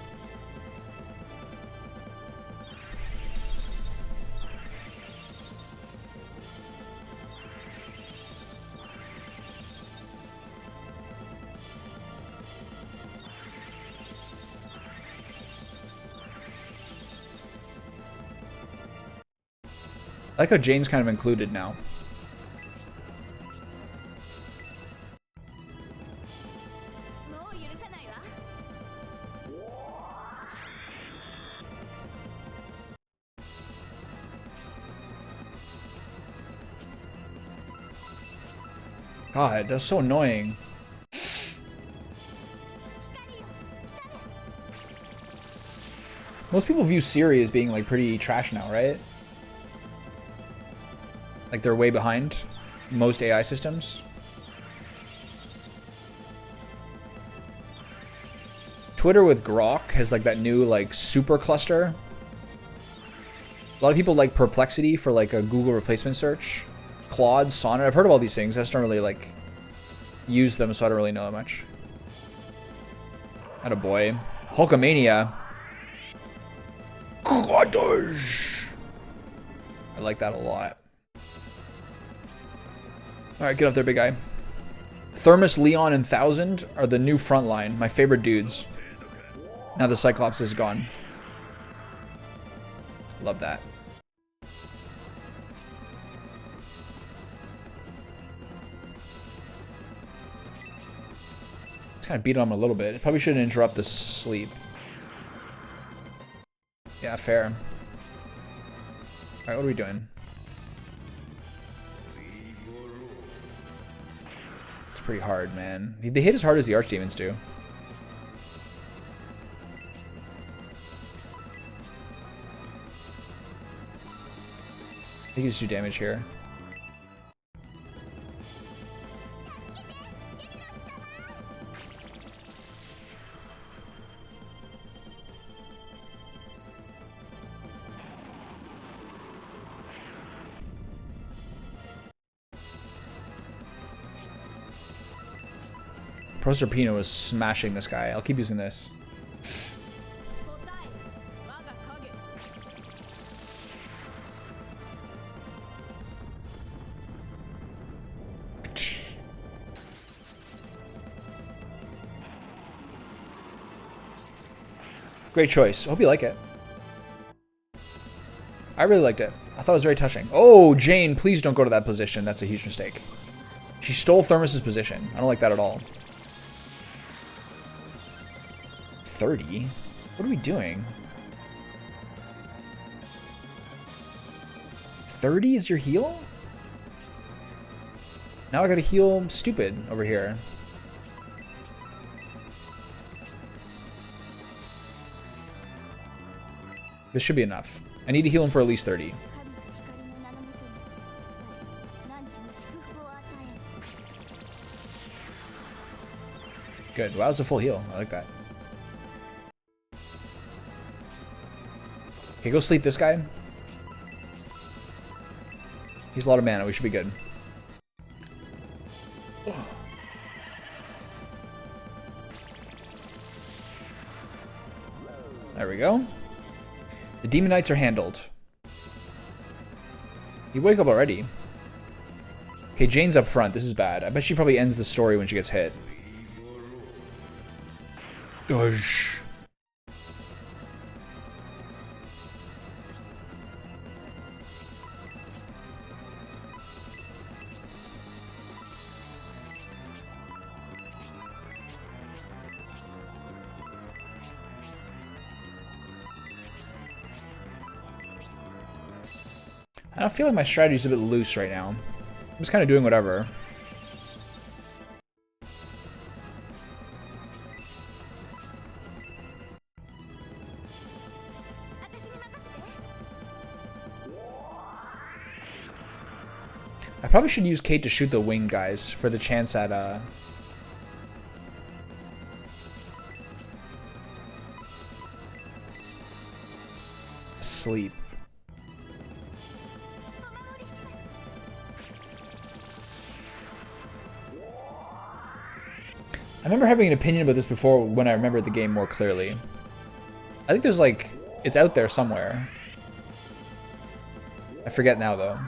I like how Jane's kind of included now. God, that's so annoying. Most people view Siri as being like pretty trash now, right? Like they're way behind most AI systems. Twitter with Grok has like that new like super cluster. A lot of people like Perplexity for like a Google replacement search. Claude, Sonnet. I've heard of all these things. I just don't really like use them, so I don't really know much. Attaboy. Hulkamania. Cottage. I like that a lot. Alright, get up there, big guy. Thermos, Leon, and 1000 are the new frontline. My favorite dudes. Now the Cyclops is gone. Love that. Just kind of beat on him a little bit. Probably shouldn't interrupt the sleep. Yeah, fair. Alright, what are we doing? It's pretty hard, man. They hit as hard as the Archdemons do. I think you just do damage here. Proserpina was smashing this guy. I'll keep using this. Great choice. I hope you like it. I really liked it. I thought it was very touching. Oh, Jane, please don't go to that position. That's a huge mistake. She stole Thermos's position. I don't like that at all. 30? What are we doing? 30 is your heal? Now I gotta heal stupid over here. This should be enough. I need to heal him for at least 30. Good. Wow, that's a full heal. I like that. Okay, go sleep this guy. He's a lot of mana. We should be good. There we go. The Demon Knights are handled. You wake up already. Okay, Jane's up front. This is bad. I bet she probably ends the story when she gets hit. Gosh. I feel like my strategy's a bit loose right now. I'm just kind of doing whatever. I probably should use Kate to shoot the wing guys for the chance at sleep. I remember having an opinion about this before when I remembered the game more clearly. I think there's like, it's out there somewhere. I forget now though.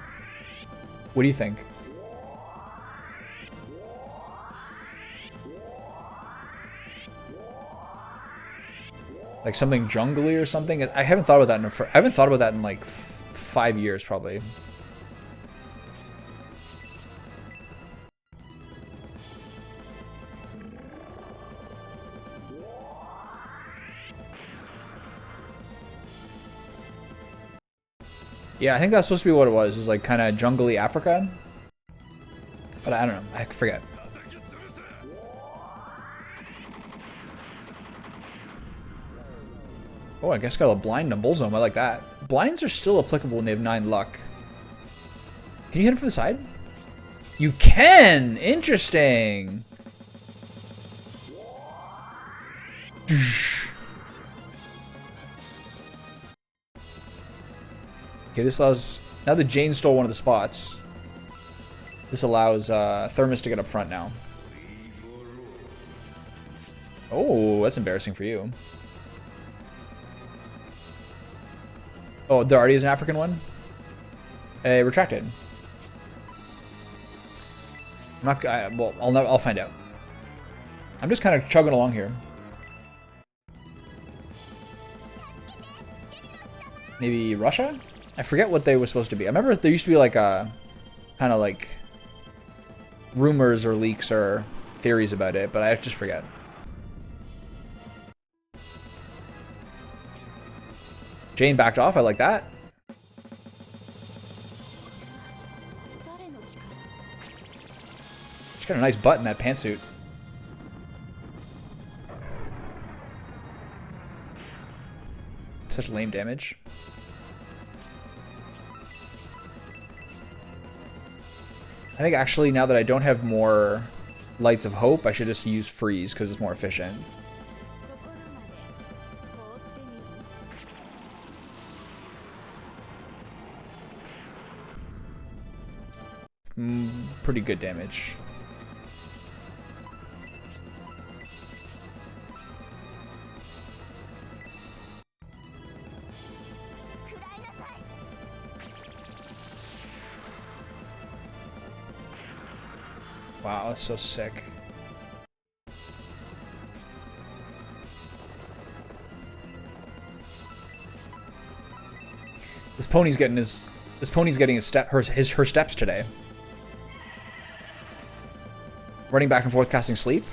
What do you think? Like something jungly or something? I haven't thought about that I haven't thought about that in like 5 years probably. Yeah, I think that's supposed to be what it was. Is like kind of jungly Africa. But I don't know. I forget. Oh, I guess got a blind and a Bulzome. I like that. Blinds are still applicable when they have 9 luck. Can you hit him from the side? You can! Interesting! Okay, this allows... Now that Jane stole one of the spots, this allows Thermos to get up front now. Oh, that's embarrassing for you. Oh, there already is an African one? Retracted. I'm not... well, I'll find out. I'm just kind of chugging along here. Maybe Russia? I forget what they were supposed to be. I remember there used to be like a kind of like rumors or leaks or theories about it, but I just forget. Jane backed off. I like that. She's got a nice butt in that pantsuit. Such lame damage. I think actually now that I don't have more Lights of Hope, I should just use Freeze because it's more efficient. Pretty good damage. Wow, that's so sick. This pony's getting his her steps today. Running back and forth casting Sleep.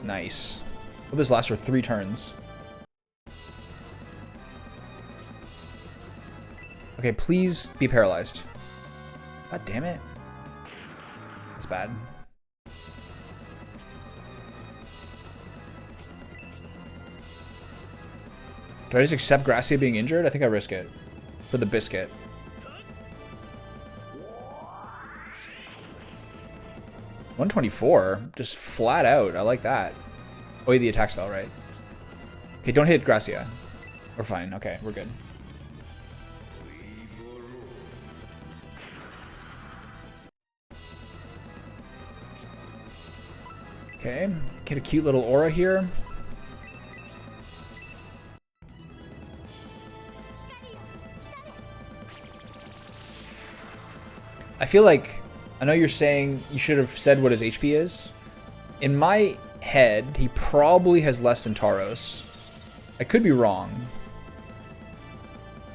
Nice. Hope this lasts for 3 turns. Okay, please be paralyzed. God damn it. That's bad. Do I just accept Gracia being injured? I think I risk it. For the biscuit. $124. Just flat out. I like that. Oh, the attack spell, right? Okay, don't hit Gracia. We're fine. Okay, we're good. Okay, get a cute little aura here. I feel like, I know you're saying you should have said what his HP is. In my head, he probably has less than Tauros. I could be wrong.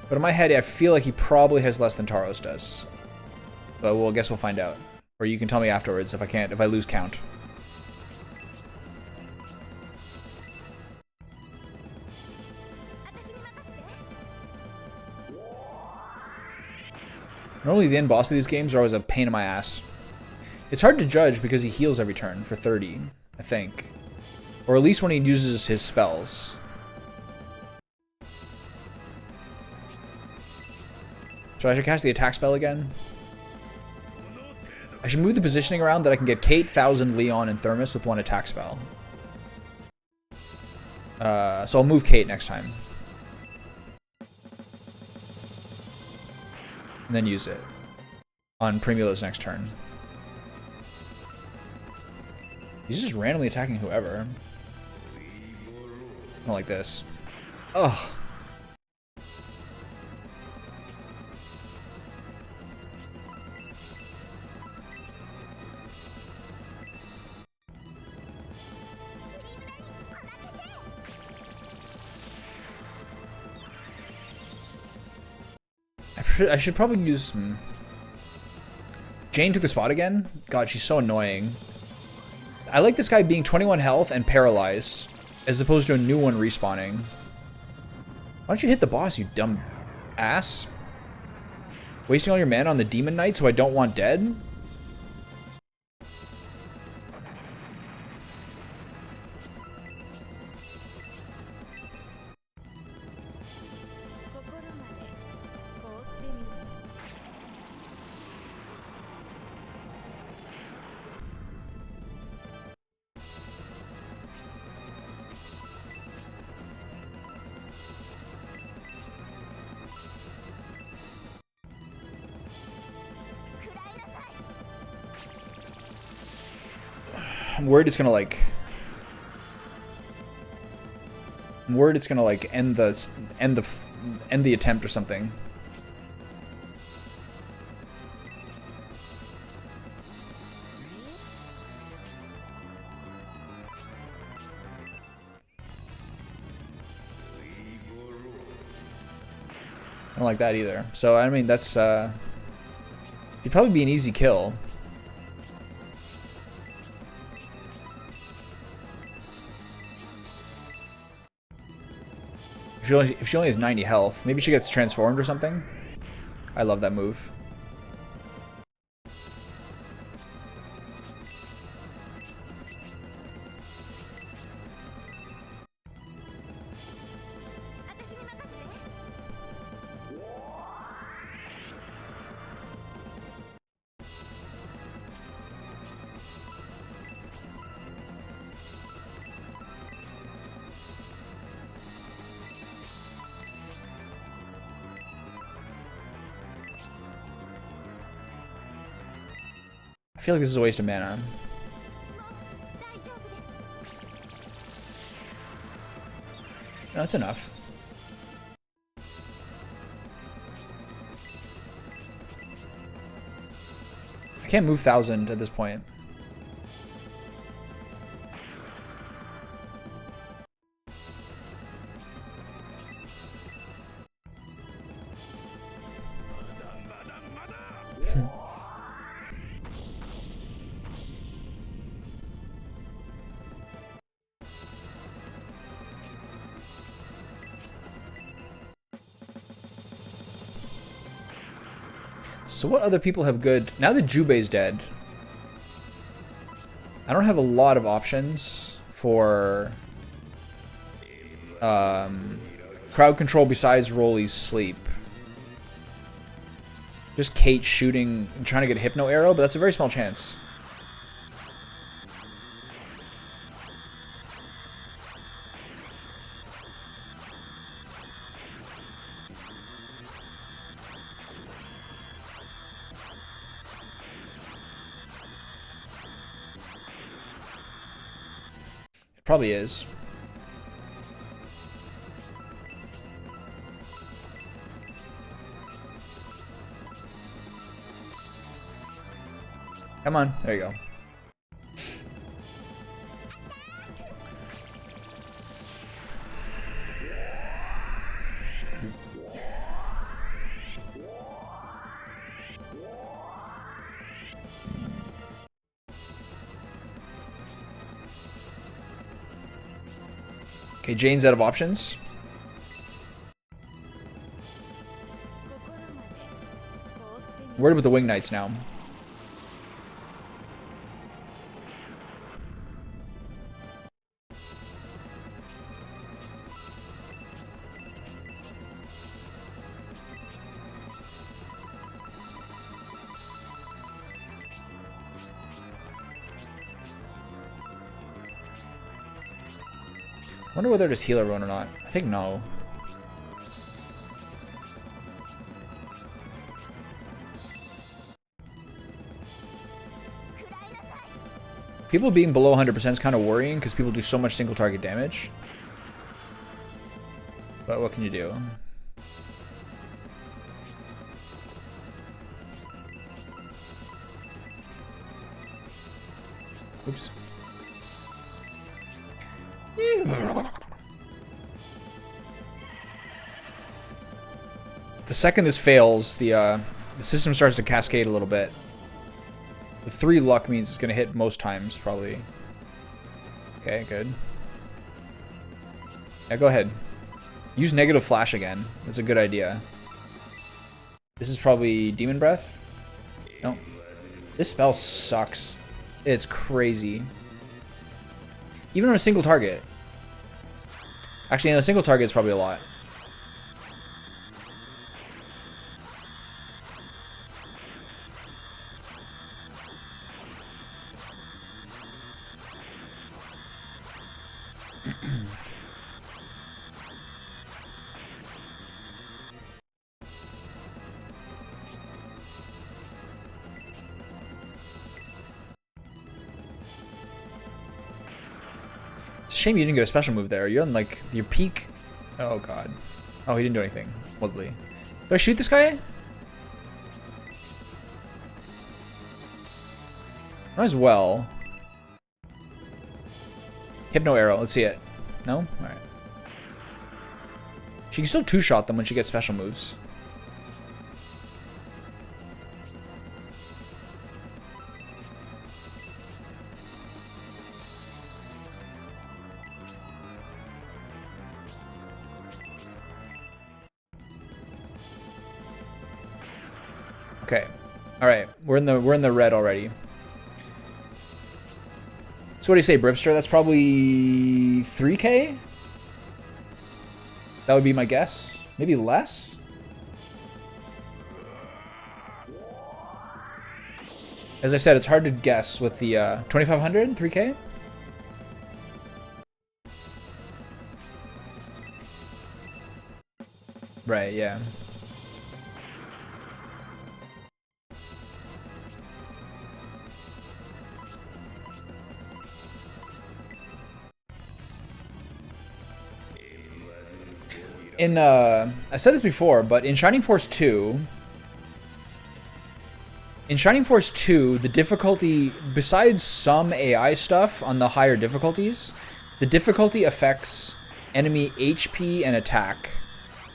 But in my head, I feel like he probably has less than Tauros does. But I guess we'll find out. Or you can tell me afterwards if I lose count. Normally the end boss of these games are always a pain in my ass. It's hard to judge because he heals every turn for 30, I think. Or at least when he uses his spells. So I should cast the attack spell again. I should move the positioning around that I can get Kate, Thousand, Leon, and Thermos with 1 attack spell. So I'll move Kate next time. And then use it on Primula's next turn. He's just randomly attacking whoever. Not like this. Ugh. I should probably use... Jane took the spot again? God, she's so annoying. I like this guy being 21 health and paralyzed, as opposed to a new one respawning. Why don't you hit the boss, you dumb ass? Wasting all your mana on the Demon Knight who I don't want dead? I'm worried it's gonna like. I'm worried it's gonna like end the attempt or something. I don't like that either. So I mean that's it'd probably be an easy kill. If she only has 90 health, maybe she gets transformed or something. I love that move. I feel like this is a waste of mana. No, that's enough. I can't move 1,000 at this point. So what other people have good? Now that Jubei's dead, I don't have a lot of options for crowd control besides Rolly's sleep. Just Kate shooting and trying to get a Hypno Arrow, but that's a very small chance. Probably is. Come on, there you go. Okay, Jane's out of options. Worried about the Wing Knights now. I wonder whether to just heal everyone or not. I think no. People being below 100% is kind of worrying because people do so much single target damage. But what can you do? Oops. The second this fails, the system starts to cascade a little bit. The 3 luck means it's going to hit most times, probably. Okay, good. Yeah, go ahead. Use negative flash again. That's a good idea. This is probably Demon Breath? No. This spell sucks. It's crazy. Even on a single target. Actually, on a single target, it's probably a lot. shame you didn't get a special move there. You're on like your peak. Oh god. Oh, he didn't do anything. Lovely. Do I shoot this guy? Might as well. Hypno arrow. Let's see it. No? Alright. She can still two-shot them when she gets special moves. Okay. All right. We're in the red already. So what do you say, Bripster? That's probably 3K? That would be my guess. Maybe less? As I said, it's hard to guess with the 2500, 3K? Right, yeah. I said this before, but in Shining Force 2, the difficulty, besides some AI stuff on the higher difficulties, the difficulty affects enemy HP and attack.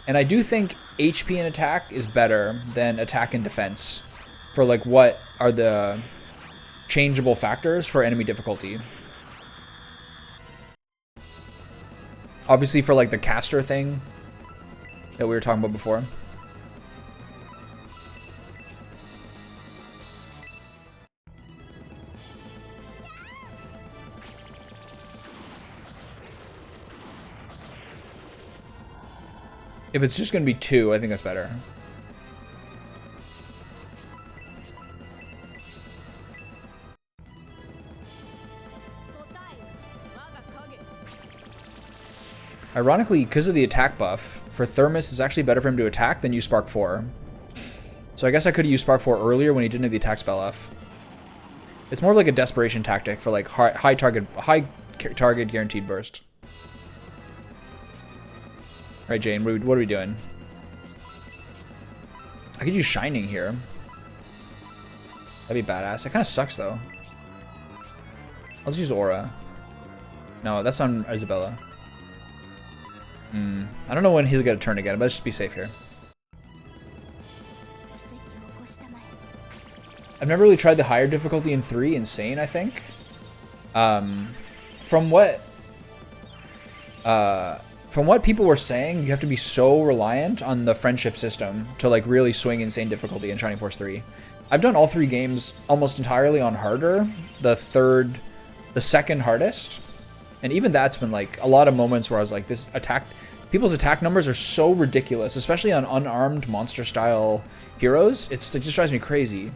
And I do think HP and attack is better than attack and defense for like what are the changeable factors for enemy difficulty. Obviously for like the caster thing that we were talking about before. If it's just going to be 2, I think that's better. Ironically, because of the attack buff, for Thermus, it's actually better for him to attack than use Spark 4. So I guess I could have used Spark 4 earlier when he didn't have the attack spell off. It's more of like a desperation tactic for like high target guaranteed burst. All right, Jane, what are we doing? I could use Shining here. That'd be badass. It kind of sucks though. I'll just use Aura. No, that's on Isabella. I don't know when he'll get a turn again, but let's just be safe here. I've never really tried the higher difficulty in 3, Insane, I think. From what people were saying, you have to be so reliant on the friendship system to like really swing Insane difficulty in Shining Force 3. I've done all 3 games almost entirely on harder, the second hardest. And even that's been like a lot of moments where I was like, people's attack numbers are so ridiculous, especially on unarmed monster style heroes. It just drives me crazy.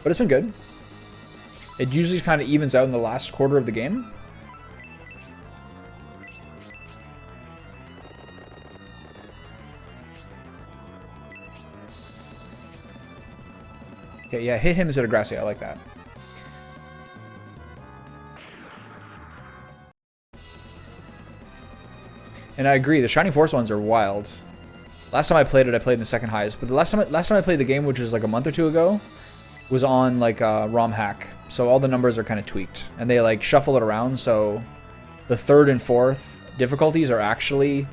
But it's been good. It usually kind of evens out in the last quarter of the game. Okay, yeah, hit him instead of Gracia. I like that. And I agree, the Shining Force ones are wild. Last time I played it, I played in the second highest. But the last time I played the game, which was like a month or 2 ago, was on like a ROM hack. So all the numbers are kind of tweaked. And they like shuffle it around, so the 3rd and 4th difficulties are actually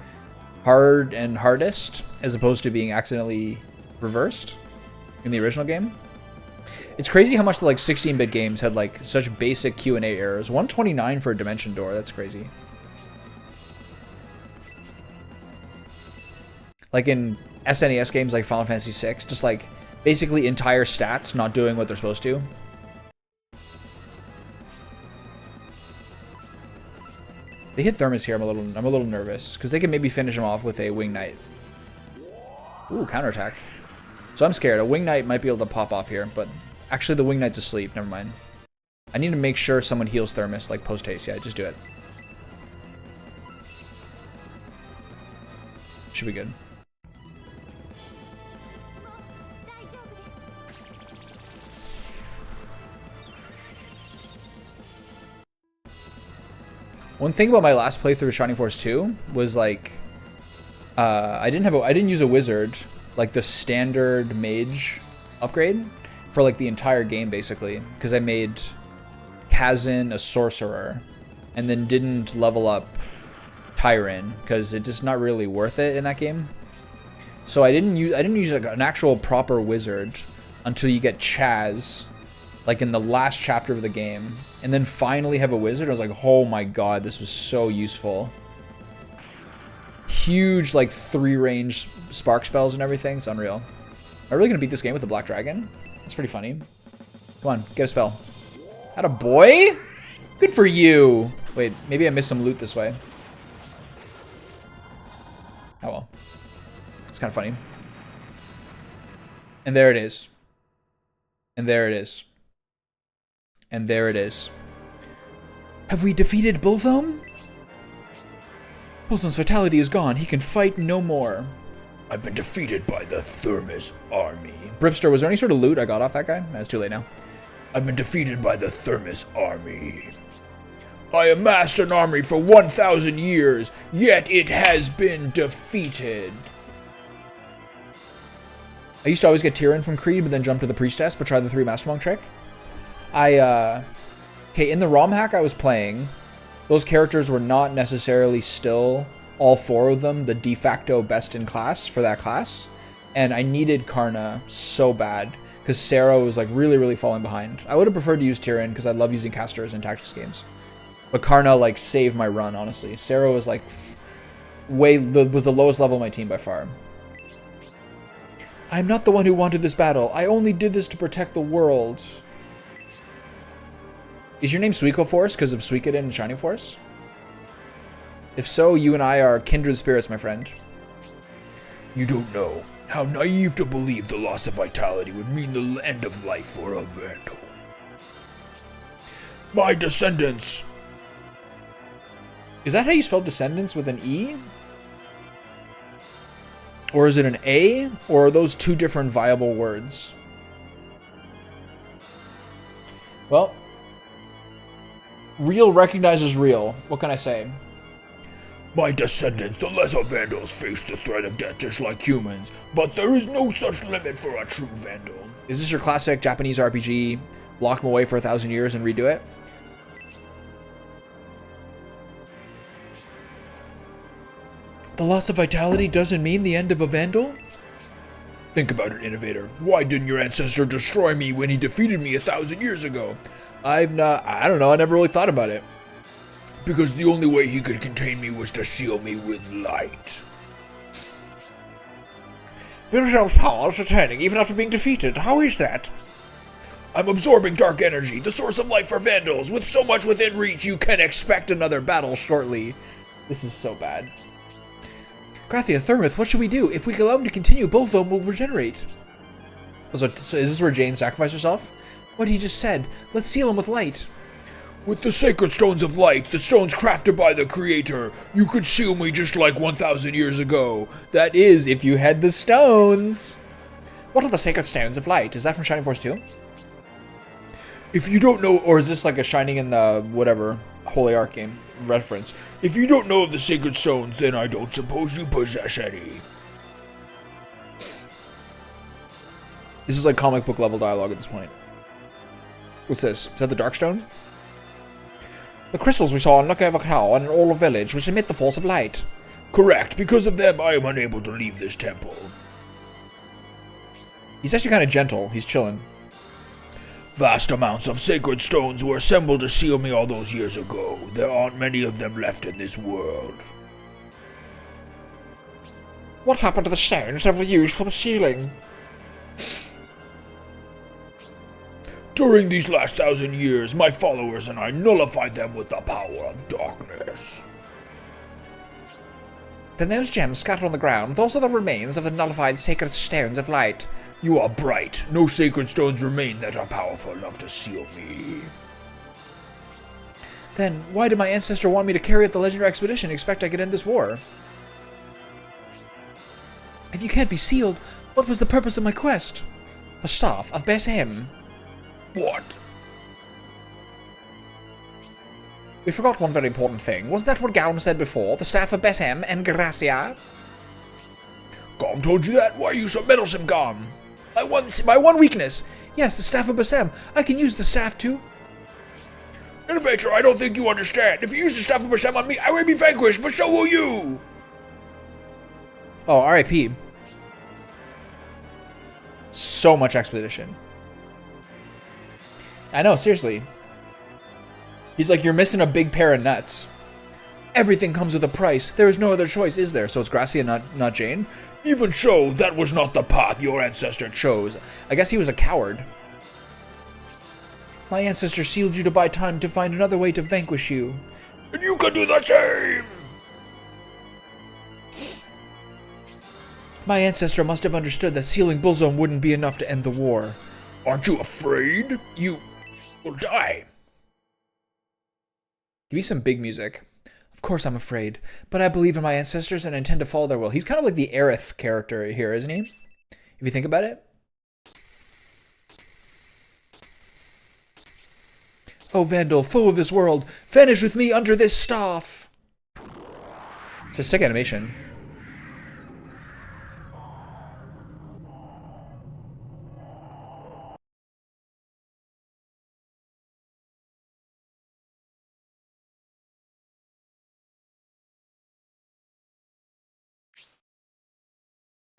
hard and hardest, as opposed to being accidentally reversed in the original game. It's crazy how much the like 16-bit games had like such basic Q&A errors. 129 for a Dimension Door, that's crazy. Like in SNES games like Final Fantasy VI, just like basically entire stats not doing what they're supposed to. They hit Thermus here, I'm a little nervous because they can maybe finish him off with a Wing Knight. Ooh, counterattack. So I'm scared. A Wing Knight might be able to pop off here, but actually the Wing Knight's asleep. Never mind. I need to make sure someone heals Thermus like post haste. Yeah, just do it. Should be good. One thing about my last playthrough of Shining Force 2 was like, I didn't use a wizard, like the standard mage upgrade for like the entire game basically, because I made Kazin a sorcerer, and then didn't level up Tyron because it's just not really worth it in that game. So I didn't use like an actual proper wizard until you get Chaz, like in the last chapter of the game, and then finally have a wizard. I was like, oh my god, this was so useful. Huge like 3-range spark spells and everything. It's unreal. Am I really gonna beat this game with the Black Dragon? That's pretty funny. Come on, get a spell. Atta boy! Good for you! Wait, maybe I missed some loot this way. Oh well. It's kind of funny. And there it is. And there it is. And there it is. Have we defeated Bulzome? Bulzome's vitality is gone. He can fight no more. I've been defeated by the Thermos army. Bripster, was there any sort of loot I got off that guy? It's too late now. I've been defeated by the Thermos army. I amassed an army for 1,000 years, yet it has been defeated. I used to always get Tyrion from Creed, but then jump to the Priestess, but try the 3 Master Monk trick. Okay, in the ROM hack I was playing, those characters were not necessarily still, all 4 of them, the de facto best in class for that class. And I needed Karna so bad, because Sarah was like really, really falling behind. I would have preferred to use Tyrion, because I love using casters in tactics games. But Karna like saved my run, honestly. Sarah was like was the lowest level of my team by far. I'm not the one who wanted this battle. I only did this to protect the world. Is your name Suiko Force because of Suikoden and Shining Force? If so, you and I are kindred spirits, my friend. You don't know how naive to believe the loss of vitality would mean the end of life for a Vandal. My descendants. Is that how you spell descendants, with an E? Or is it an A? Or are those 2 different viable words? Well, real recognizes real. What can I say? My descendants, the lesser Vandals, face the threat of death just like humans, but there is no such limit for a true Vandal. Is this your classic Japanese RPG, lock them away for 1,000 years and redo it? The loss of vitality doesn't mean the end of a Vandal? Think about it, Innovator. Why didn't your ancestor destroy me when he defeated me 1,000 years ago? I don't know, I never really thought about it. Because the only way he could contain me was to seal me with light. Bulzome's power is returning even after being defeated. How is that? I'm absorbing dark energy, the source of life for Vandals. With so much within reach, you can expect another battle shortly. This is so bad. Grathia, Thermith, what should we do? If we allow him to continue, Bulzome will regenerate. So is this where Jane sacrificed herself? What he just said. Let's seal him with light. With the sacred stones of light, the stones crafted by the Creator, you could seal me just like 1,000 years ago. That is, if you had the stones. What are the sacred stones of light? Is that from Shining Force 2? If you don't know, Or is this like a Shining in the, whatever, Holy Ark game reference? If you don't know of the sacred stones, then I don't suppose you possess any. This is like comic book level dialogue at this point. What's this? Is that the Darkstone? The crystals we saw in Look-Over-Cow and in all village, which emit the force of light. Correct. Because of them, I am unable to leave this temple. He's actually kind of gentle. He's chilling. Vast amounts of sacred stones were assembled to seal me all those years ago. There aren't many of them left in this world. What happened to the stones that were used for the sealing? During these last 1,000 years, my followers and I nullified them with the power of darkness. Then those gems scattered on the ground, those are the remains of the nullified sacred stones of light. You are bright. No sacred stones remain that are powerful enough to seal me. Then why did my ancestor want me to carry out the legendary expedition and expect I could end this war? If you can't be sealed, what was the purpose of my quest? The staff of Besem. What? We forgot one very important thing. Wasn't that what Galm said before? The staff of Besem and Gracia? Gom told you that? Why are you so meddlesome, Gom? My one weakness. Yes, the staff of Besem. I can use the staff too. Innovator, I don't think you understand. If you use the staff of Besem on me, I will be vanquished, but so will you! Oh, R.I.P. So much expedition. I know, seriously. He's like, you're missing a big pair of nuts. Everything comes with a price. There is no other choice, is there? So it's Gracia, not Jane? Even so, that was not the path your ancestor chose. I guess he was a coward. My ancestor sealed you to buy time to find another way to vanquish you. And you can do the same! My ancestor must have understood that sealing Bulzome wouldn't be enough to end the war. Aren't you afraid? You will die. Give me some big music. Of course I'm afraid, but I believe in my ancestors and intend to follow their will. He's kind of like the Aerith character here, isn't he? If you think about it. Oh, Vandal, foe of this world, vanish with me under this staff. It's a sick animation.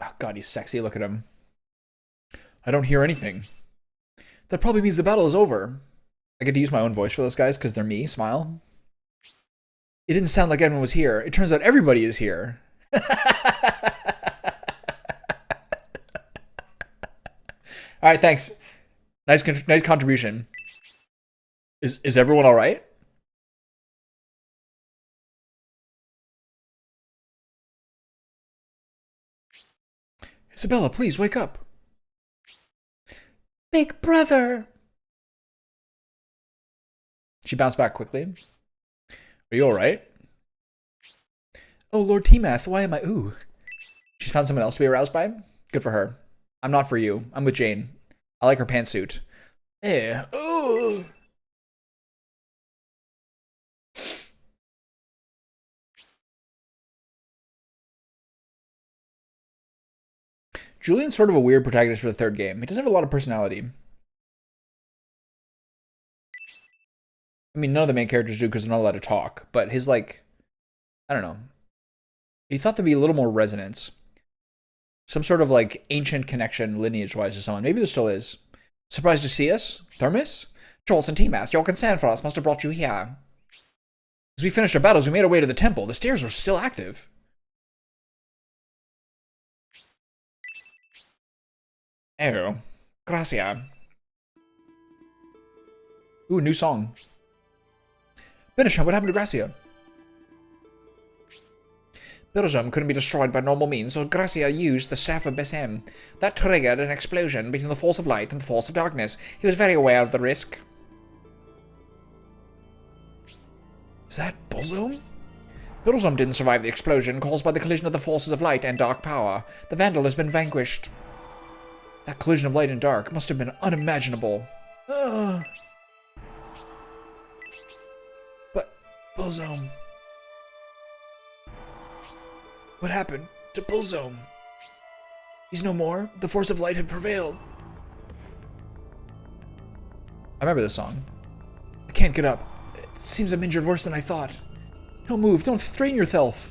Oh, God, he's sexy. Look at him. I don't hear anything. That probably means the battle is over. I get to use my own voice for those guys because they're me. Smile. It didn't sound like everyone was here. It turns out everybody is here. All right, thanks. Nice contribution. Is everyone all right? Isabella, please wake up. Big brother. She bounced back quickly. Are you all right? Oh, Lord Timath, why am I... Ooh. She's found someone else to be aroused by? Good for her. I'm not for you. I'm with Jane. I like her pantsuit. Eh. Oh. Julian's sort of a weird protagonist for the third game. He doesn't have a lot of personality. I mean, none of the main characters do because they're not allowed to talk. But his, like... I don't know. He thought there'd be a little more resonance. Some sort of, like, ancient connection lineage-wise to someone. Maybe there still is. Surprised to see us? Thermus? Charles and Timas, your concern for us must have brought you here. As we finished our battles, we made our way to the temple. The stairs were still active. Oh. Gracia. Ooh, new song. Benisha, what happened to Gracia? Bulzome couldn't be destroyed by normal means, so Gracia used the Staff of Besem. That triggered an explosion between the Force of Light and the Force of Darkness. He was very aware of the risk. Is that Bulzome? Bulzome didn't survive the explosion caused by the collision of the Forces of Light and Dark power. The Vandal has been vanquished. That collision of light and dark must have been unimaginable. But Bulzome... What happened to Bulzome? He's no more. The force of light had prevailed. I remember this song. I can't get up. It seems I'm injured worse than I thought. Don't move. Don't strain yourself.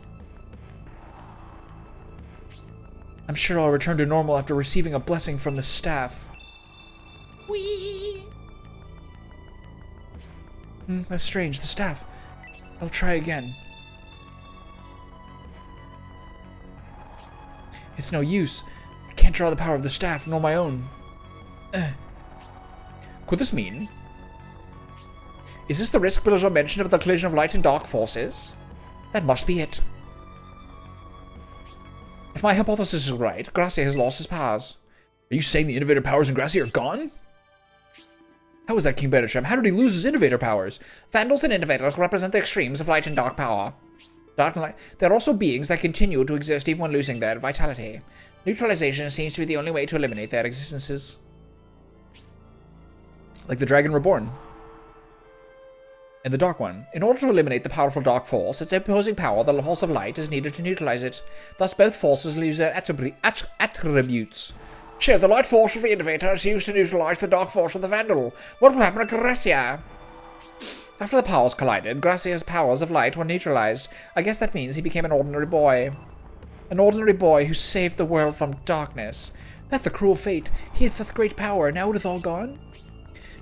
I'm sure I'll return to normal after receiving a blessing from the staff. Whee! That's strange. The staff. I'll try again. It's no use. I can't draw the power of the staff, nor my own. Could this mean? Is this the risk Bulzome mentioned of the collision of light and dark forces? That must be it. If my hypothesis is right, Gracia has lost his powers. Are you saying the innovator powers in Gracia are gone? How is that, King Benisham? How did he lose his innovator powers? Vandals and innovators represent the extremes of light and dark power. Dark and light. There are also beings that continue to exist even when losing their vitality. Neutralization seems to be the only way to eliminate their existences. Like the Dragon Reborn. And the Dark One. In order to eliminate the powerful Dark Force, its opposing power, the Force of Light, is needed to neutralize it. Thus, both forces lose their attributes. So, the Light Force of the Innovator is used to neutralize the Dark Force of the Vandal. What will happen to Gracia? After the powers collided, Gracia's powers of light were neutralized. I guess that means he became an ordinary boy. An ordinary boy who saved the world from darkness. That's a cruel fate. He had such great power, now it is all gone?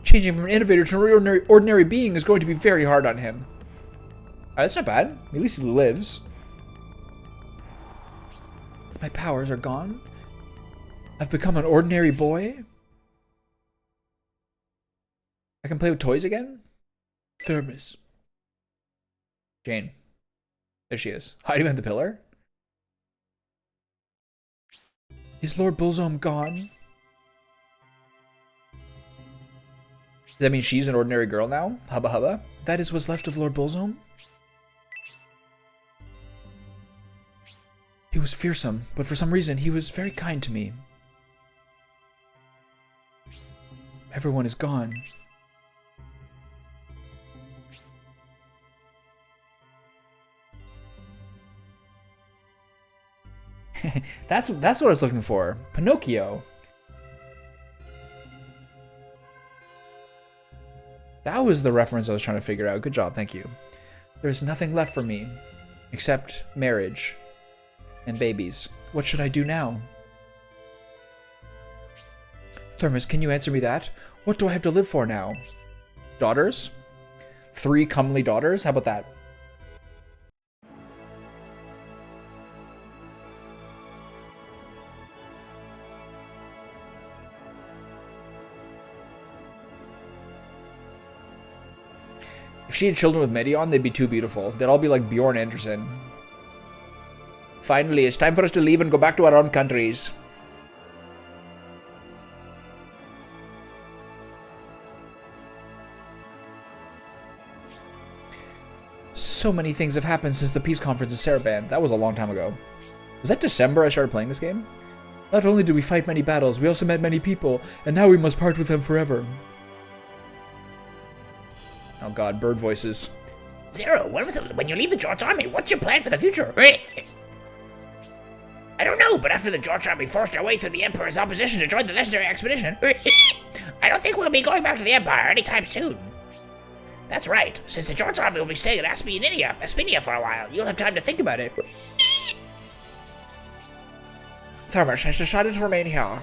Changing from an innovator to an ordinary being is going to be very hard on him. That's not bad. At least he lives. My powers are gone? I've become an ordinary boy? I can play with toys again? Thermos. Jane. There she is. Hiding behind the pillar? Is Lord Bulzome gone? Does that mean she's an ordinary girl now? Hubba hubba? That is what's left of Lord Bulzome? He was fearsome, but for some reason he was very kind to me. Everyone is gone. That's what I was looking for. Pinocchio. That was the reference I was trying to figure out. Good job, thank you. There's nothing left for me except marriage and babies. What should I do now? Thermos, can you answer me that? What do I have to live for now? Daughters? 3 comely daughters? How about that? If she had children with Medion, they'd be too beautiful. They'd all be like Bjorn Anderson. Finally, it's time for us to leave and go back to our own countries. So many things have happened since the peace conference in Saraband. That was a long time ago. Was that December I started playing this game? Not only did we fight many battles, we also met many people, and now we must part with them forever. Oh god, bird voices. Zero, when you leave the George Army, what's your plan for the future? I don't know, but after the George Army forced our way through the Emperor's opposition to join the legendary expedition, I don't think we'll be going back to the Empire anytime soon. That's right, since the George Army will be staying at Aspinia for a while, you'll have time to think about it. Thermos has decided to remain here.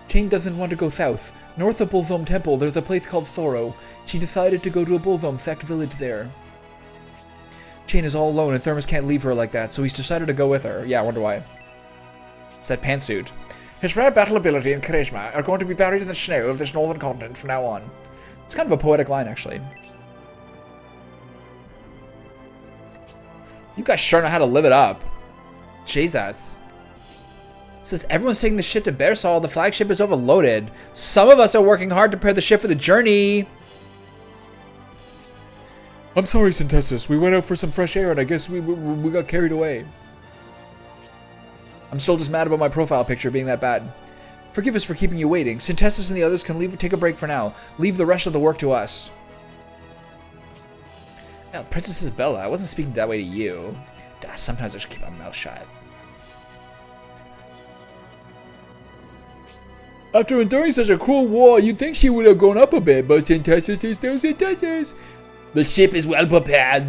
Jane doesn't want to go south. North of Bulzome Temple, there's a place called Thoro. She decided to go to a Bulzome sect village there. Jane is all alone and Thermos can't leave her like that, so he's decided to go with her. Yeah, I wonder why. It's that pantsuit. His rare battle ability and charisma are going to be buried in the snow of this northern continent from now on. It's kind of a poetic line, actually. You guys sure know how to live it up. Jesus. Since everyone's taking the ship to Bearsall, the flagship is overloaded. Some of us are working hard to prepare the ship for the journey. I'm sorry, Synthesis. We went out for some fresh air and I guess we got carried away. I'm still just mad about my profile picture being that bad. Forgive us for keeping you waiting. Synthesis and the others can take a break for now. Leave the rest of the work to us. Well, Princess Isabella, I wasn't speaking that way to you. Sometimes I should keep my mouth shut. After enduring such a cruel war, you'd think she would have grown up a bit, but Synthesis is still Synthesis. The ship is well prepared.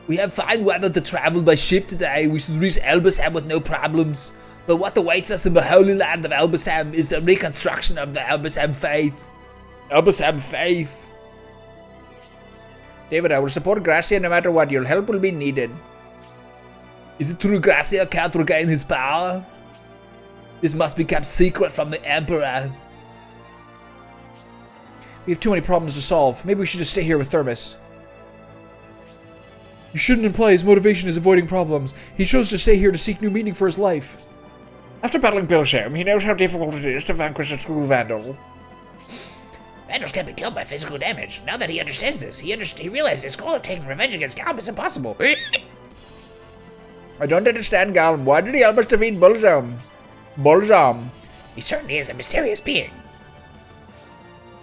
We have fine weather to travel by ship today. We should reach Elbasam with no problems. But what awaits us in the holy land of Elbasam is the reconstruction of the Elbasam faith. Elbasam faith. David, I will support Gracia no matter what. Your help will be needed. Is it true Gracia can't regain his power? This must be kept secret from the Emperor. We have too many problems to solve. Maybe we should just stay here with Thermos. You shouldn't imply his motivation is avoiding problems. He chose to stay here to seek new meaning for his life. After battling Bulzome, he knows how difficult it is to vanquish a true Vandal. Vandals can't be killed by physical damage. Now that he understands this, he realizes his goal of taking revenge against Galm is impossible. I don't understand Galm. Why did he help us defeat Bulzome? Bulzome. He certainly is a mysterious being.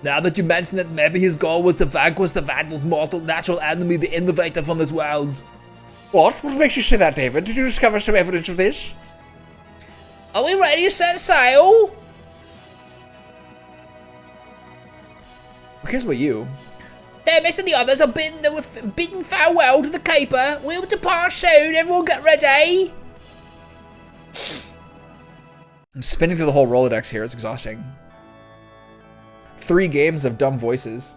Now that you mention it, maybe his goal was to vanquish the Vandal's mortal natural enemy, the innovator from this world. What? What makes you say that, David? Did you discover some evidence of this? Are we ready to set sail? Who cares about you? Themis and the others are bidding farewell to the caper. We'll depart soon. Everyone get ready. I'm spinning through the whole Rolodex here. It's exhausting. 3 games of dumb voices.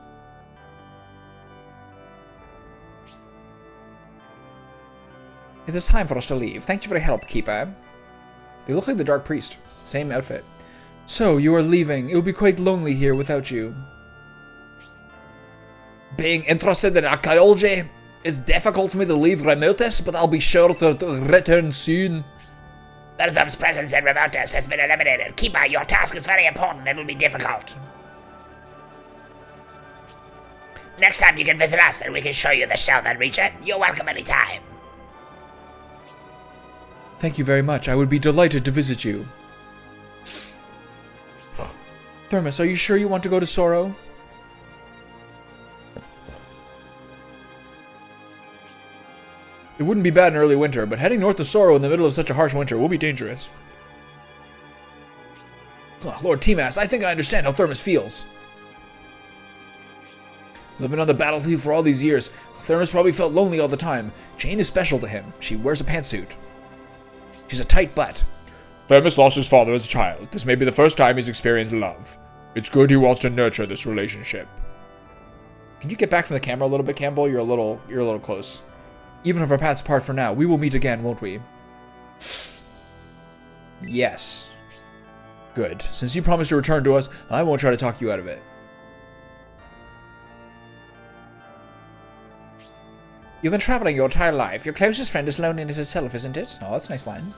It is time for us to leave. Thank you for the help, Keeper. They look like the Dark Priest. Same outfit. So, you are leaving. It will be quite lonely here without you. Being interested in archaeology is difficult for me to leave Remotus, but I'll be sure to return soon. Bulzome's presence in Remotus has been eliminated. Keeper, your task is very important. It will be difficult. Next time you can visit us and we can show you the southern region. You're welcome anytime. Thank you very much. I would be delighted to visit you. Thermus, are you sure you want to go to Sorrow? It wouldn't be bad in early winter, but heading north to Sorrow in the middle of such a harsh winter will be dangerous. Oh, Lord Timas, I think I understand how Thermus feels. Living on the battlefield for all these years, Thermus probably felt lonely all the time. Jane is special to him. She wears a pantsuit. She's a tight butt. Thermus lost his father as a child. This may be the first time he's experienced love. It's good he wants to nurture this relationship. Can you get back from the camera a little bit, Campbell? You're a little close. Even if our paths part for now, we will meet again, won't we? Yes. Good. Since you promised to return to us, I won't try to talk you out of it. You've been traveling your entire life. Your closest friend is loneliness itself, isn't it? Oh, that's a nice line.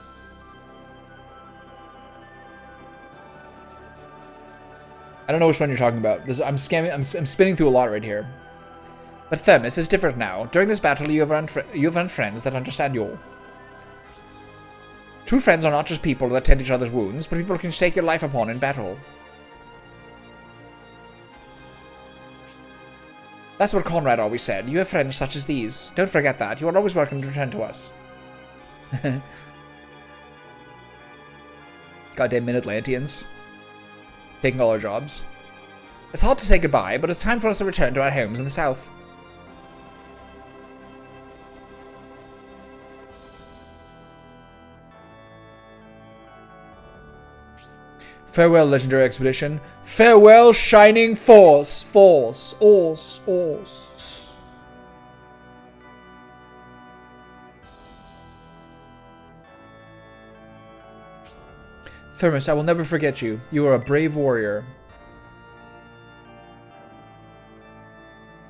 I don't know which one you're talking about. I'm spinning through a lot right here. But Thermus is different now. During this battle, you have earned friends that understand you all. True friends are not just people that tend each other's wounds, but people who can stake your life upon in battle. That's what Conrad always said. You have friends such as these. Don't forget that. You are always welcome to return to us. Goddamn Mid-Atlanteans. Taking all our jobs. It's hard to say goodbye, but it's time for us to return to our homes in the south. Farewell, legendary expedition. Farewell, shining force. Force. Ors. Thermus, I will never forget you. You are a brave warrior.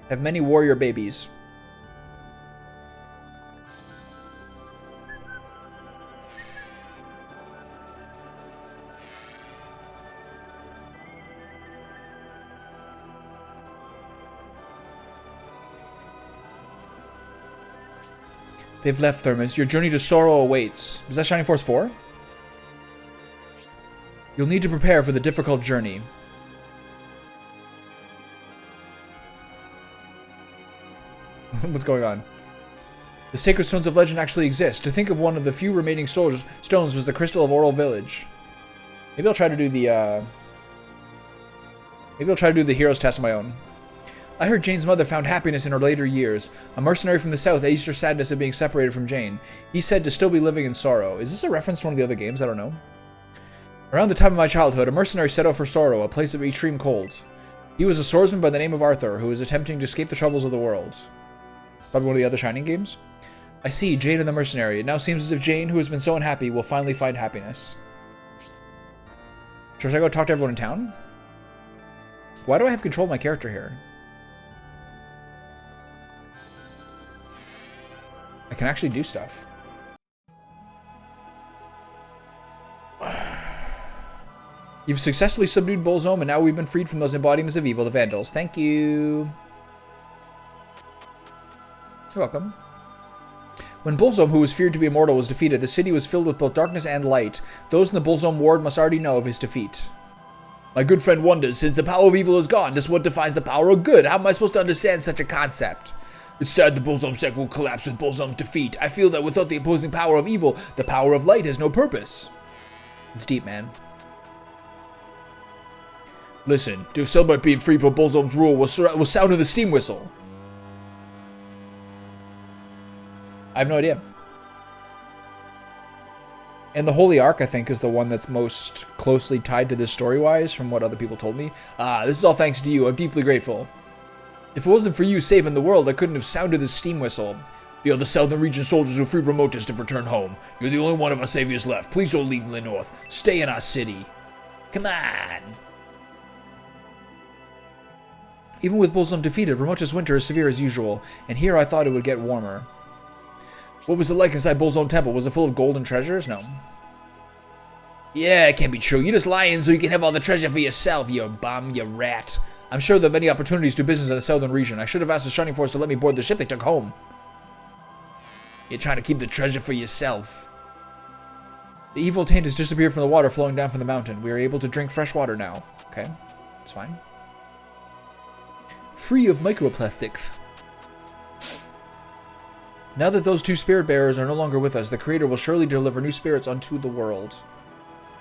I have many warrior babies. They've left, Thermus. Your journey to Sorrow awaits. Is that Shining Force 4? You'll need to prepare for the difficult journey. What's going on? The Sacred Stones of Legend actually exist. To think of one of the few remaining stones was the Crystal of Oral Village. Maybe I'll try to do the, hero's test on my own. I heard Jane's mother found happiness in her later years. A mercenary from the south aced her sadness of being separated from Jane. He said to still be living in sorrow. Is this a reference to one of the other games? I don't know. Around the time of my childhood, a mercenary set out for Sorrow, a place of extreme cold. He was a swordsman by the name of Arthur, who was attempting to escape the troubles of the world. Probably one of the other Shining games. I see, Jane and the mercenary. It now seems as if Jane, who has been so unhappy, will finally find happiness. Should I go talk to everyone in town? Why do I have control of my character here? I can actually do stuff. You've successfully subdued Bulzome, and now we've been freed from those embodiments of evil, the Vandals. Thank you. You're welcome. When Bulzome, who was feared to be immortal, was defeated, the city was filled with both darkness and light. Those in the Bulzome ward must already know of his defeat. My good friend wonders, since the power of evil is gone, just what defines the power of good? How am I supposed to understand such a concept? It's sad the Bulzome sect will collapse with Bulzome's defeat. I feel that without the opposing power of evil, the power of light has no purpose. It's deep, man. Listen, to celebrate being free from Bulzome's rule will sound of the steam whistle. I have no idea. And the Holy Ark, I think, is the one that's most closely tied to this story-wise, from what other people told me. This is all thanks to you. I'm deeply grateful. If it wasn't for you saving the world, I couldn't have sounded the steam whistle. The other Southern Region soldiers who freed Remotus to return home. You're the only one of our saviors left. Please don't leave the North. Stay in our city. Come on. Even with Bulzome defeated, Remotus' winter is severe as usual, and here I thought it would get warmer. What was it like inside Bulzome Temple? Was it full of gold and treasures? No. Yeah, it can't be true. You're just lying so you can have all the treasure for yourself, you bum, you rat. I'm sure there are many opportunities to do business in the Southern Region. I should have asked the Shining Force to let me board the ship they took home. You're trying to keep the treasure for yourself. The evil taint has disappeared from the water flowing down from the mountain. We are able to drink fresh water now. Okay, it's fine. Free of microplastics. Now that those two spirit bearers are no longer with us, the Creator will surely deliver new spirits unto the world.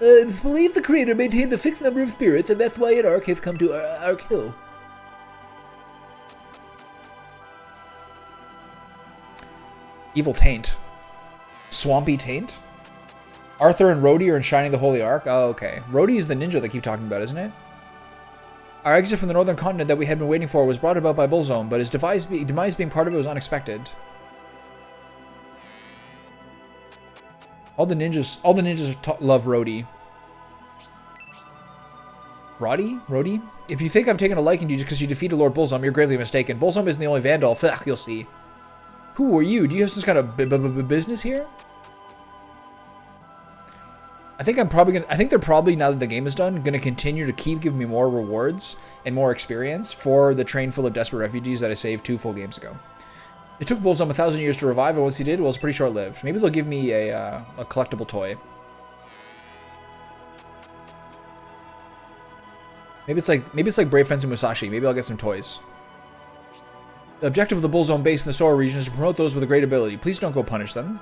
I believe the Creator maintained the fixed number of spirits, and that's why an Ark has come to Ark Hill. Evil taint. Swampy taint? Arthur and Rhodey are enshrining the Holy Ark? Oh, okay. Rhodey is the ninja they keep talking about, isn't it? Our exit from the northern continent that we had been waiting for was brought about by Bulzome, but his demise being part of it was unexpected. All the ninjas love Rhodey. Rhodey? If you think I've taken a liking to you just because you defeated Lord Bulzome, you're gravely mistaken. Bulzome isn't the only Vandal. Ugh, you'll see. Who are you? Do you have some kind of business here? I think they're probably, now that the game is done, gonna continue to keep giving me more rewards and more experience for the train full of desperate refugees that I saved 2 full games ago. It took Bulzome 1,000 years to revive, and once he did, well, it's pretty short-lived. Maybe they'll give me a collectible toy. Maybe it's like Brave Fence and Musashi. Maybe I'll get some toys. The objective of the Bulzome base in the Sora region is to promote those with a great ability. Please don't go punish them.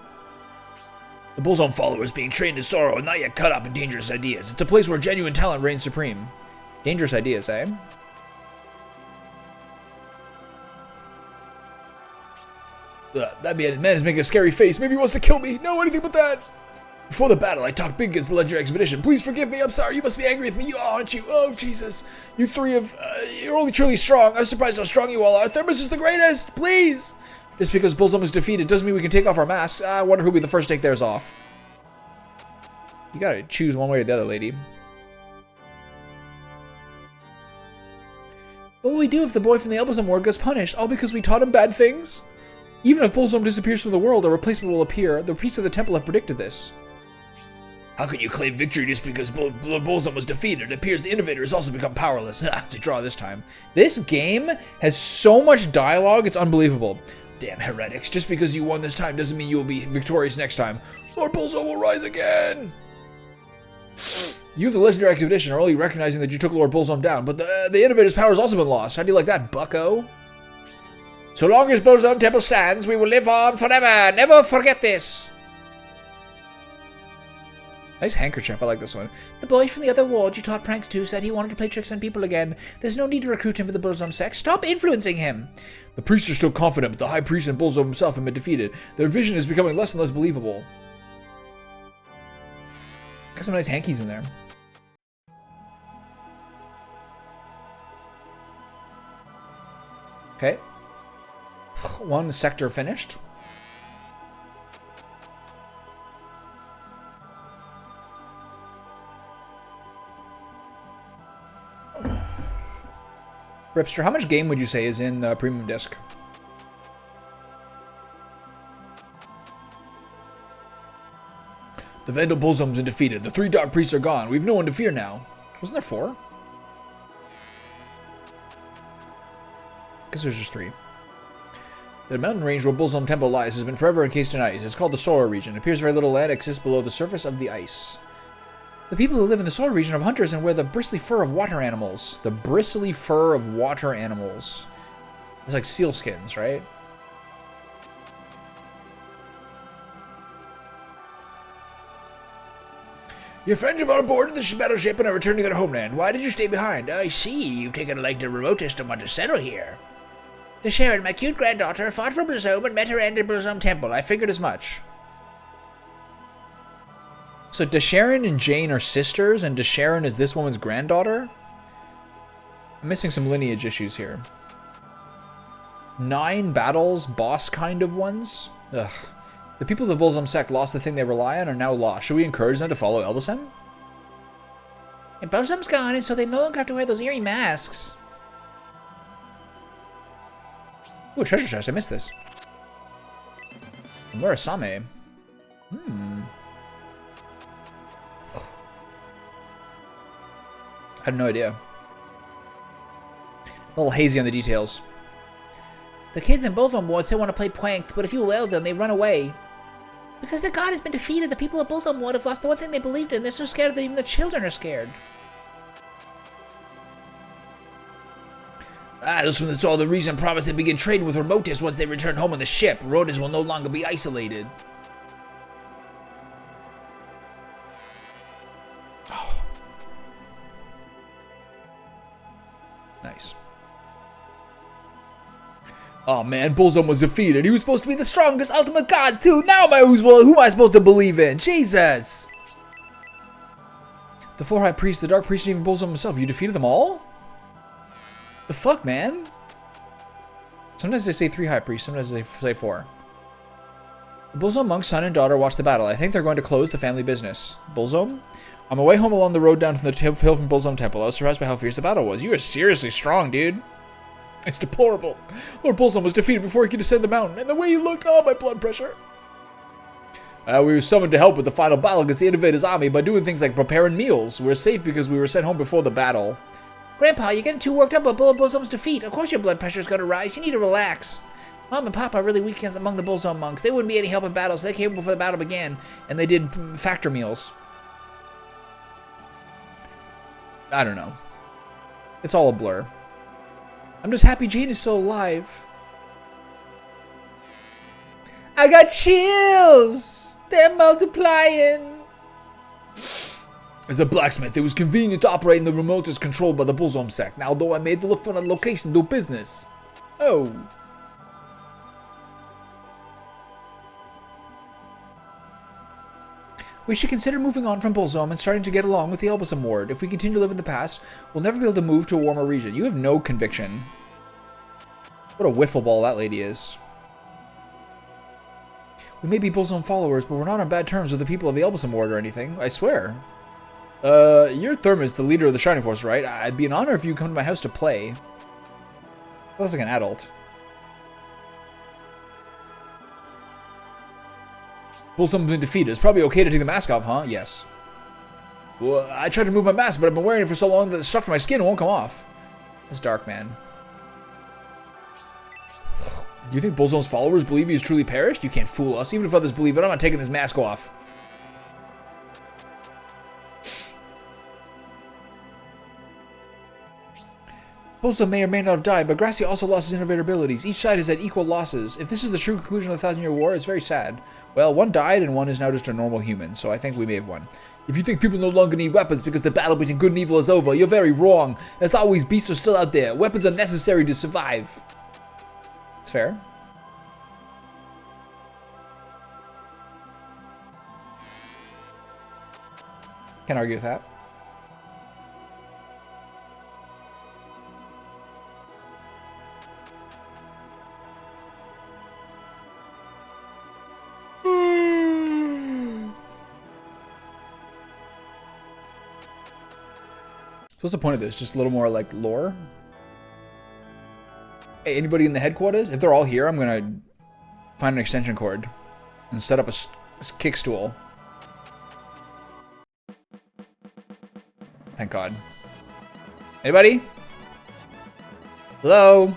The Bulzome followers being trained in sorrow and not yet caught up in dangerous ideas. It's a place where genuine talent reigns supreme. Dangerous ideas, eh? That man is making a scary face. Maybe he wants to kill me. No, anything but that. Before the battle, I talked big against the legendary expedition. Please forgive me. I'm sorry. You must be angry with me. You are, aren't you? Oh, Jesus. You three you're only truly strong. I'm surprised how strong you all are. Thermos is the greatest. Please. Just because Bulzome is defeated doesn't mean we can take off our masks. I wonder who'll be the first to take theirs off. You gotta choose one way or the other, lady. What will we do if the boy from the Bulzome Ward gets punished, all because we taught him bad things? Even if Bulzome disappears from the world, a replacement will appear. The priests of the temple have predicted this. How can you claim victory just because Bulzome was defeated? It appears the Innovator has also become powerless. It's a draw this time. This game has so much dialogue, it's unbelievable. Damn heretics. Just because you won this time doesn't mean you will be victorious next time. Lord Bulzome will rise again. You of the legendary expedition are only recognizing that you took Lord Bulzome down, but the Innovator's power has also been lost. How do you like that, bucko? So long as Bulzome Temple stands, we will live on forever. Never forget this. Nice handkerchief. I like this one. The boy from the other ward you taught pranks to said he wanted to play tricks on people again. There's no need to recruit him for the Bulzome sect. Stop influencing him. The priests are still confident, but the High Priest and Bulzome himself have been defeated. Their vision is becoming less and less believable. Got some nice hankies in there. Okay. One sector finished. Ripster, how much game would you say is in the premium disc? The Vandal Bulzome's been defeated. The 3 Dark Priests are gone. We've no one to fear now. Wasn't there 4? I guess there's just 3. The mountain range where Bulzome Temple lies has been forever encased in ice. It's called the Sora region. It appears very little land exists below the surface of the ice. The people who live in the soil region are hunters and wear the bristly fur of water animals. The bristly fur of water animals. It's like seal skins, right? Your friends have all boarded the battleship and are returning to their homeland. Why did you stay behind? I see. You've taken a like the remotest and want to settle here. Desharon, my cute granddaughter, fought for Bulzome and met her end in Bulzome Temple. I figured as much. So Desharon and Jane are sisters, and Desharon is this woman's granddaughter? I'm missing some lineage issues here. 9 battles, boss kind of ones? Ugh. The people of the Bulzome sect lost the thing they rely on and are now lost. Should we encourage them to follow Bulzome? And Bulzome's gone, and so they no longer have to wear those eerie masks. Ooh, treasure chest. I missed this. And where is Same? I had no idea. A little hazy on the details. The kids in Bulzome Ward still want to play pranks, but if you allow them, they run away. Because their god has been defeated, the people of Bulzome Ward have lost the one thing they believed in. They're so scared that even the children are scared. This one, that's all the reason promised they begin trading with Remotus once they return home on the ship. Rodas will no longer be isolated. Nice. Oh man, Bulzome was defeated. He was supposed to be the strongest ultimate god too. Now who am I supposed to believe in? Jesus! The 4 high priests, the dark priest, and even Bulzome himself. You defeated them all? The fuck, man? Sometimes they say 3 high priests, sometimes they say 4. The Bulzome monk's son and daughter watched the battle. I think they're going to close the family business. Bulzome? On my way home along the road down from the hill from Bulzome Temple, I was surprised by how fierce the battle was. You are seriously strong, dude. It's deplorable. Lord Bulzome was defeated before he could descend the mountain, and the way he looked, oh, my blood pressure. We were summoned to help with the final battle against the Innovator's army by doing things like preparing meals. We were safe because we were sent home before the battle. Grandpa, you're getting too worked up about Bulzome's defeat. Of course your blood pressure's gonna rise. You need to relax. Mom and Pop are really weak among the Bulzome monks. They wouldn't be any help in battle, so they came before the battle began, and they did factor meals. I don't know. It's all a blur. I'm just happy Jane is still alive. I got chills! They're multiplying! As a blacksmith, it was convenient to operate in the remotest controlled by the Bulzome sect. Now, though, I made to look for a location to do business. Oh. We should consider moving on from Bulzome and starting to get along with the Bulzome Ward. If we continue to live in the past, we'll never be able to move to a warmer region. You have no conviction. What a wiffle ball that lady is. We may be Bulzome followers, but we're not on bad terms with the people of the Bulzome Ward or anything. I swear. You're Thermus, the leader of the Shining Force, right? I'd be an honor if you come to my house to play. Looks like an adult. Bulzome's been defeated. It's probably okay to take the mask off, huh? Yes. Well, I tried to remove my mask, but I've been wearing it for so long that it's stuck to my skin and won't come off. That's dark, man. Do you think Bulzome's followers believe he has truly perished? You can't fool us. Even if others believe it, I'm not taking this mask off. Bulzome may or may not have died, but Gracia also lost his innovator abilities. Each side has had equal losses. If this is the true conclusion of the 1,000-Year War, it's very sad. Well, one died and one is now just a normal human, so I think we may have won. If you think people no longer need weapons because the battle between good and evil is over, you're very wrong. As always, beasts are still out there. Weapons are necessary to survive. It's fair. Can't argue with that. So what's the point of this? Just a little more like lore? Hey, anybody in the headquarters? If they're all here, I'm gonna find an extension cord and set up a kick stool. Thank God. Anybody? Hello?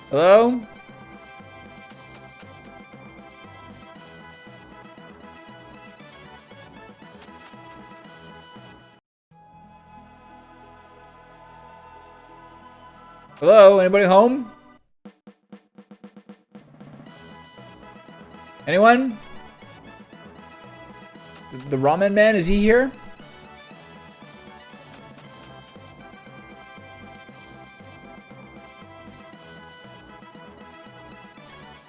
Hello? Hello, anybody home? Anyone? The ramen man, is he here?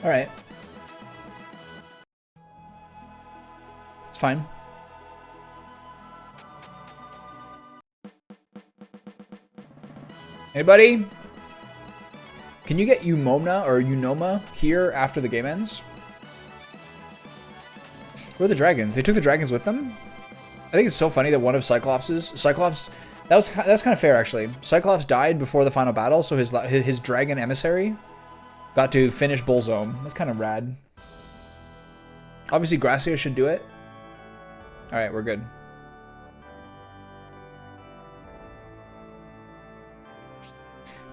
All right. It's fine. Anybody? Can you get Umona or Unoma here after the game ends? Where are the dragons? They took the dragons with them? I think it's so funny that one of Cyclops, that's kind of fair actually. Cyclops died before the final battle, so his dragon emissary got to finish Bulzome. That's kind of rad. Obviously Gracia should do it. All right, we're good.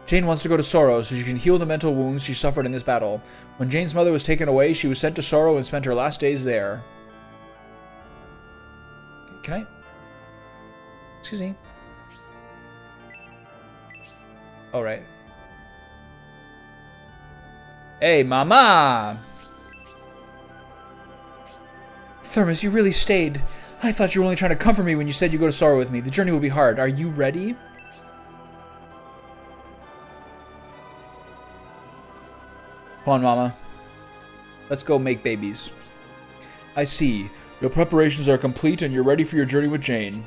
Jane wants to go to Sorrow so she can heal the mental wounds she suffered in this battle. When Jane's mother was taken away, she was sent to Sorrow and spent her last days there. Can I? Excuse me. All right. Hey, mama! Thermos, you really stayed. I thought you were only trying to comfort me when you said you go to Sorrow with me. The journey will be hard. Are you ready? Come on, mama. Let's go make babies. I see. Your preparations are complete and you're ready for your journey with Jane.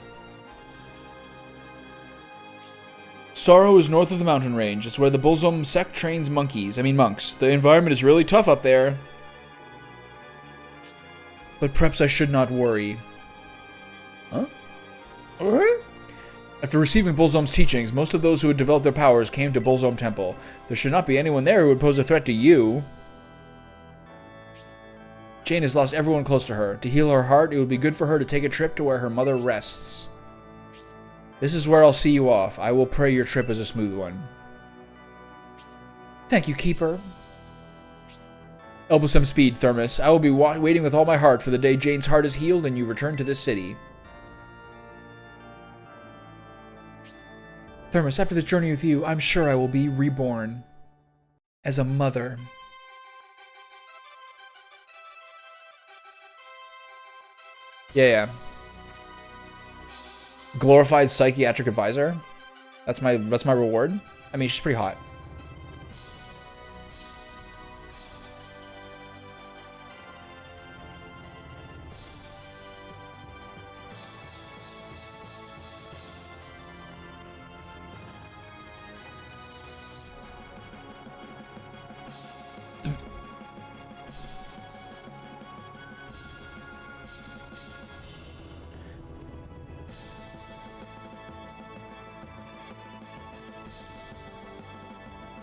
Sorrow is north of the mountain range. It's where the Bulzome sect trains monks. The environment is really tough up there. But perhaps I should not worry. Huh? After receiving Bulzome's teachings, most of those who had developed their powers came to Bulzome Temple. There should not be anyone there who would pose a threat to you. Jane has lost everyone close to her. To heal her heart, it would be good for her to take a trip to where her mother rests. This is where I'll see you off. I will pray your trip is a smooth one. Thank you, Keeper. Elbow some speed, Thermos. I will be waiting with all my heart for the day Jane's heart is healed and you return to this city. Thermos, after this journey with you, I'm sure I will be reborn. As a mother. Yeah. Glorified psychiatric advisor. That's my reward. I mean, she's pretty hot.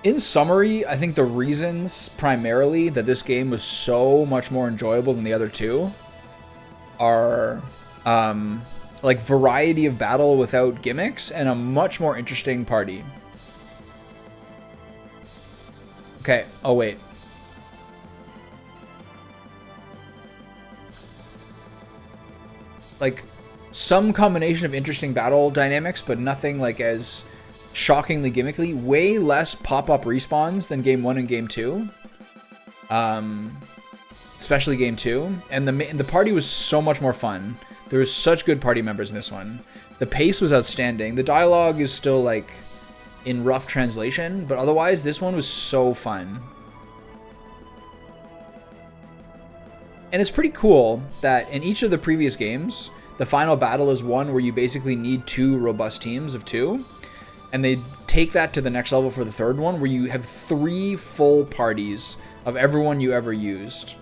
In summary, I think the reasons primarily that this game was so much more enjoyable than the other two are like variety of battle without gimmicks and a much more interesting party. Okay, oh wait. Like some combination of interesting battle dynamics, but nothing like as shockingly gimmicky. Way less pop-up respawns than game 1 and game 2, especially game 2, and the party was so much more fun. There was such good party members in this one. The pace was outstanding. The dialogue is still like in rough translation, but otherwise this one was so fun. And it's pretty cool that in each of the previous games, the final battle is one where you basically need 2 robust teams of 2. And they take that to the next level for the third one, where you have 3 full parties of everyone you ever used.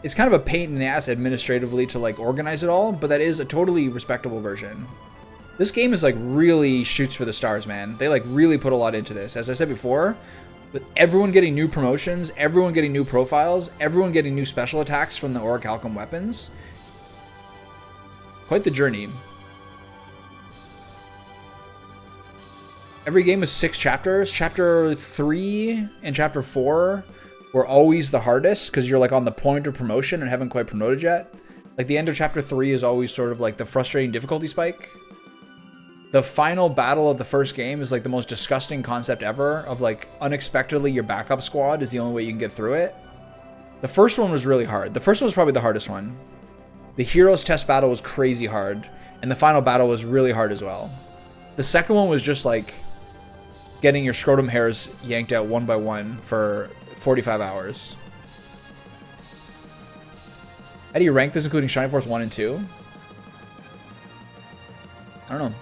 It's kind of a pain in the ass administratively to like organize it all, but that is a totally respectable version. This game is like really shoots for the stars, man. They like really put a lot into this. As I said before, with everyone getting new promotions, everyone getting new profiles, everyone getting new special attacks from the Orichalcum weapons. Quite the journey. Every game was 6 chapters. Chapter 3 and Chapter 4 were always the hardest because you're like on the point of promotion and haven't quite promoted yet. Like the end of Chapter 3 is always sort of like the frustrating difficulty spike. the final battle of the first game is like the most disgusting concept ever of like unexpectedly your backup squad is the only way you can get through it. The first one was really hard. The first one was probably the hardest one. The Heroes Test battle was crazy hard, and the final battle was really hard as well. The second one was just like getting your scrotum hairs yanked out one by one for 45 hours. How do you rank this including Shining Force 1 and 2? I don't know.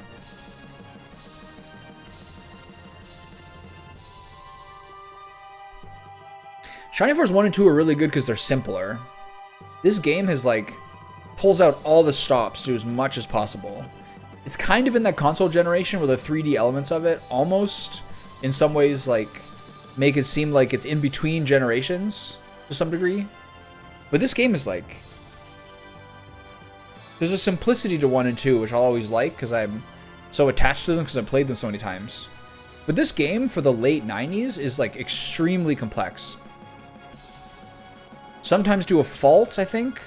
Shining Force 1 and 2 are really good because they're simpler. This game has like pulls out all the stops to as much as possible. It's kind of in that console generation where the 3D elements of it almost in some ways like make it seem like it's in between generations to some degree. But this game is like, there's a simplicity to 1 and 2 which I'll always like because I'm so attached to them because I've played them so many times. But this game for the late 90s is like extremely complex. Sometimes to a fault, I think.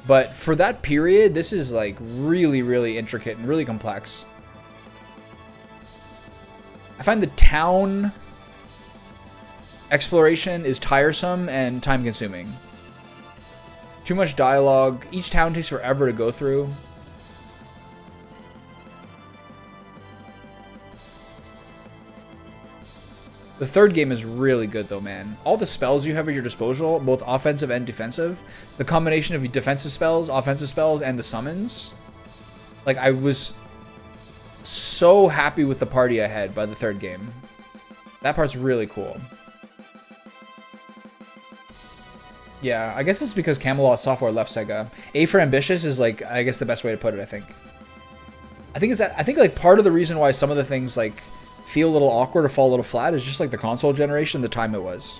But for that period, this is like really, really intricate and really complex. I find the town exploration is tiresome and time-consuming. Too much dialogue. Each town takes forever to go through. The third game is really good though, man. All the spells you have at your disposal, both offensive and defensive, the combination of defensive spells, offensive spells, and the summons. Like, I was so happy with the party I had by the third game. That part's really cool. Yeah, I guess it's because Camelot Software left Sega. A for ambitious is like, I guess the best way to put it, I think. I think like part of the reason why some of the things like feel a little awkward or fall a little flat is just like the console generation, the time it was.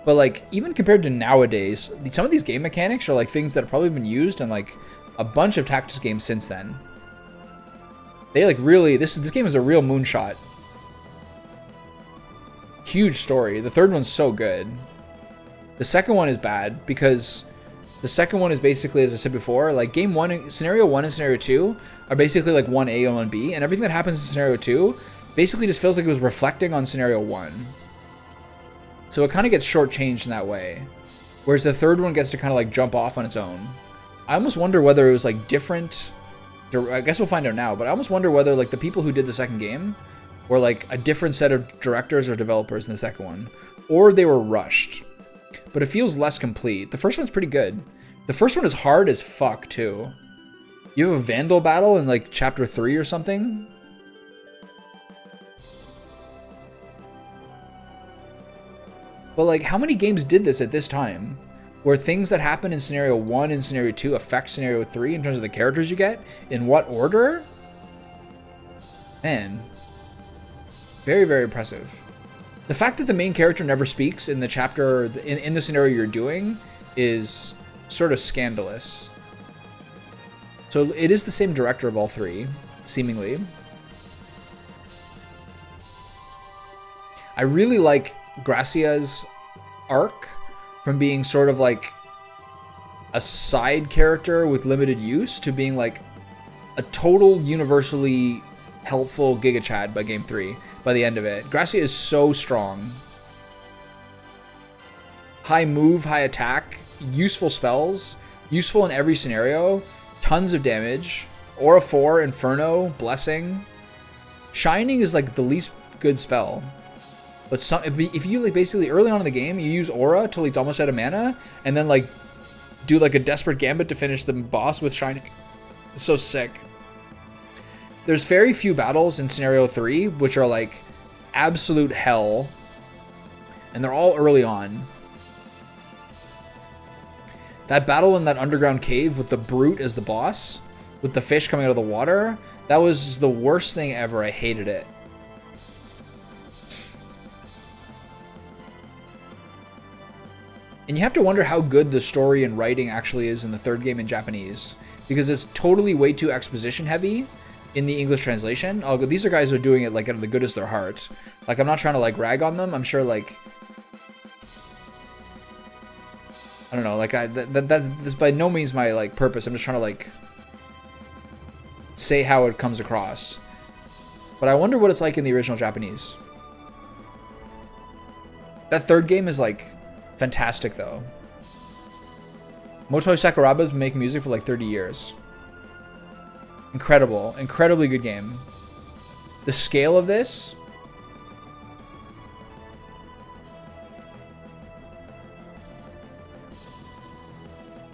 But like even compared to nowadays, some of these game mechanics are like things that have probably been used in like a bunch of Tactics games since then. They like really, this game is a real moonshot. Huge story. The third one's so good. The second one is bad because the second one is basically, as I said before, like game one, scenario 1 and scenario 2 are basically like 1A and 1B, and everything that happens in scenario 2 basically just feels like it was reflecting on scenario 1. So it kind of gets shortchanged in that way. Whereas the third one gets to kind of like jump off on its own. I almost wonder whether it was like different. I guess we'll find out now, but I almost wonder whether like the people who did the second game were like a different set of directors or developers in the second one. Or they were rushed. But it feels less complete. The first one's pretty good. The first one is hard as fuck too. You have a Vandal battle in like chapter 3 or something. But like, how many games did this at this time? Where things that happen in scenario 1 and scenario 2 affect scenario 3 in terms of the characters you get? In what order? Man. Very, very impressive. The fact that the main character never speaks in the chapter, in the scenario you're doing, is sort of scandalous. So it is the same director of all three, seemingly. I really like Gracia's arc from being sort of like a side character with limited use to being like a total universally helpful Giga Chad by game 3 by the end of it. Gracia is so strong. High move, high attack, useful spells, useful in every scenario, tons of damage, Aura 4, Inferno, Blessing. Shining is like the least good spell. But some, if you like basically early on in the game, you use Aura till he's almost out of mana, and then like do like a desperate gambit to finish the boss with Shining. It's so sick. There's very few battles in scenario 3 which are like absolute hell, and they're all early on. That battle in that underground cave with the brute as the boss, with the fish coming out of the water, that was the worst thing ever. I hated it. And you have to wonder how good the story and writing actually is in the third game in Japanese, because it's totally way too exposition heavy in the English translation. These are guys who are doing it like out of the goodness of their heart. Like, I'm not trying to like rag on them. I'm sure like, I don't know, like that's by no means my like purpose. I'm just trying to like say how it comes across. But I wonder what it's like in the original Japanese. That third game is like fantastic though. Motoi Sakuraba's been making music for like 30 years. Incredible. Incredibly good game. The scale of this.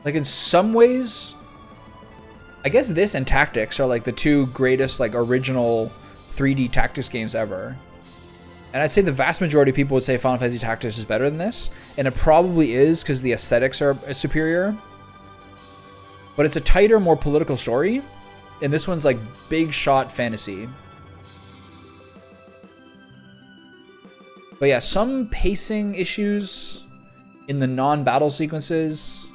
Like in some ways, I guess this and Tactics are like the two greatest like original 3D tactics games ever. And I'd say the vast majority of people would say Final Fantasy Tactics is better than this. And it probably is because the aesthetics are superior. But it's a tighter, more political story. And this one's like big shot fantasy. But yeah, some pacing issues in the non-battle sequences.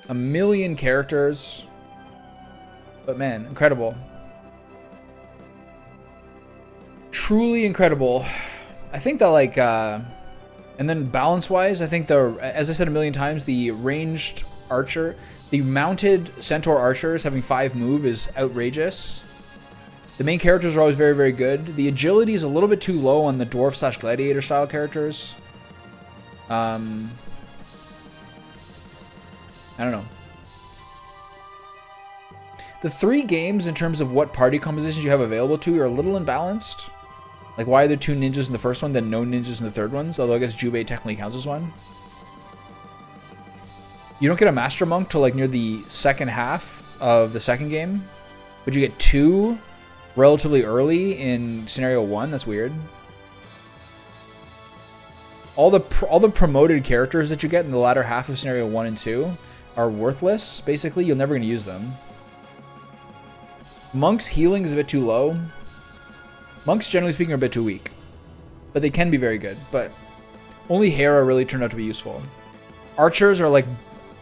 A million characters. But man, incredible. Truly incredible. I think that like, and then balance-wise, I think as I said a million times, the ranged archer, the mounted centaur archers having 5 move is outrageous. The main characters are always very, very good. The agility is a little bit too low on the dwarf / gladiator style characters. I don't know. The 3 games in terms of what party compositions you have available to you are a little imbalanced. Like, why are there 2 ninjas in the first one, then no ninjas in the third ones? Although I guess Jubei technically counts as one. You don't get a Master Monk till like near the second half of the second game. But you get 2 relatively early in Scenario 1. That's weird. All the promoted characters that you get in the latter half of Scenario 1 and 2 are worthless. Basically, you're never going to use them. Monk's healing is a bit too low. Monks, generally speaking, are a bit too weak. But they can be very good. But only Hera really turned out to be useful. Archers are like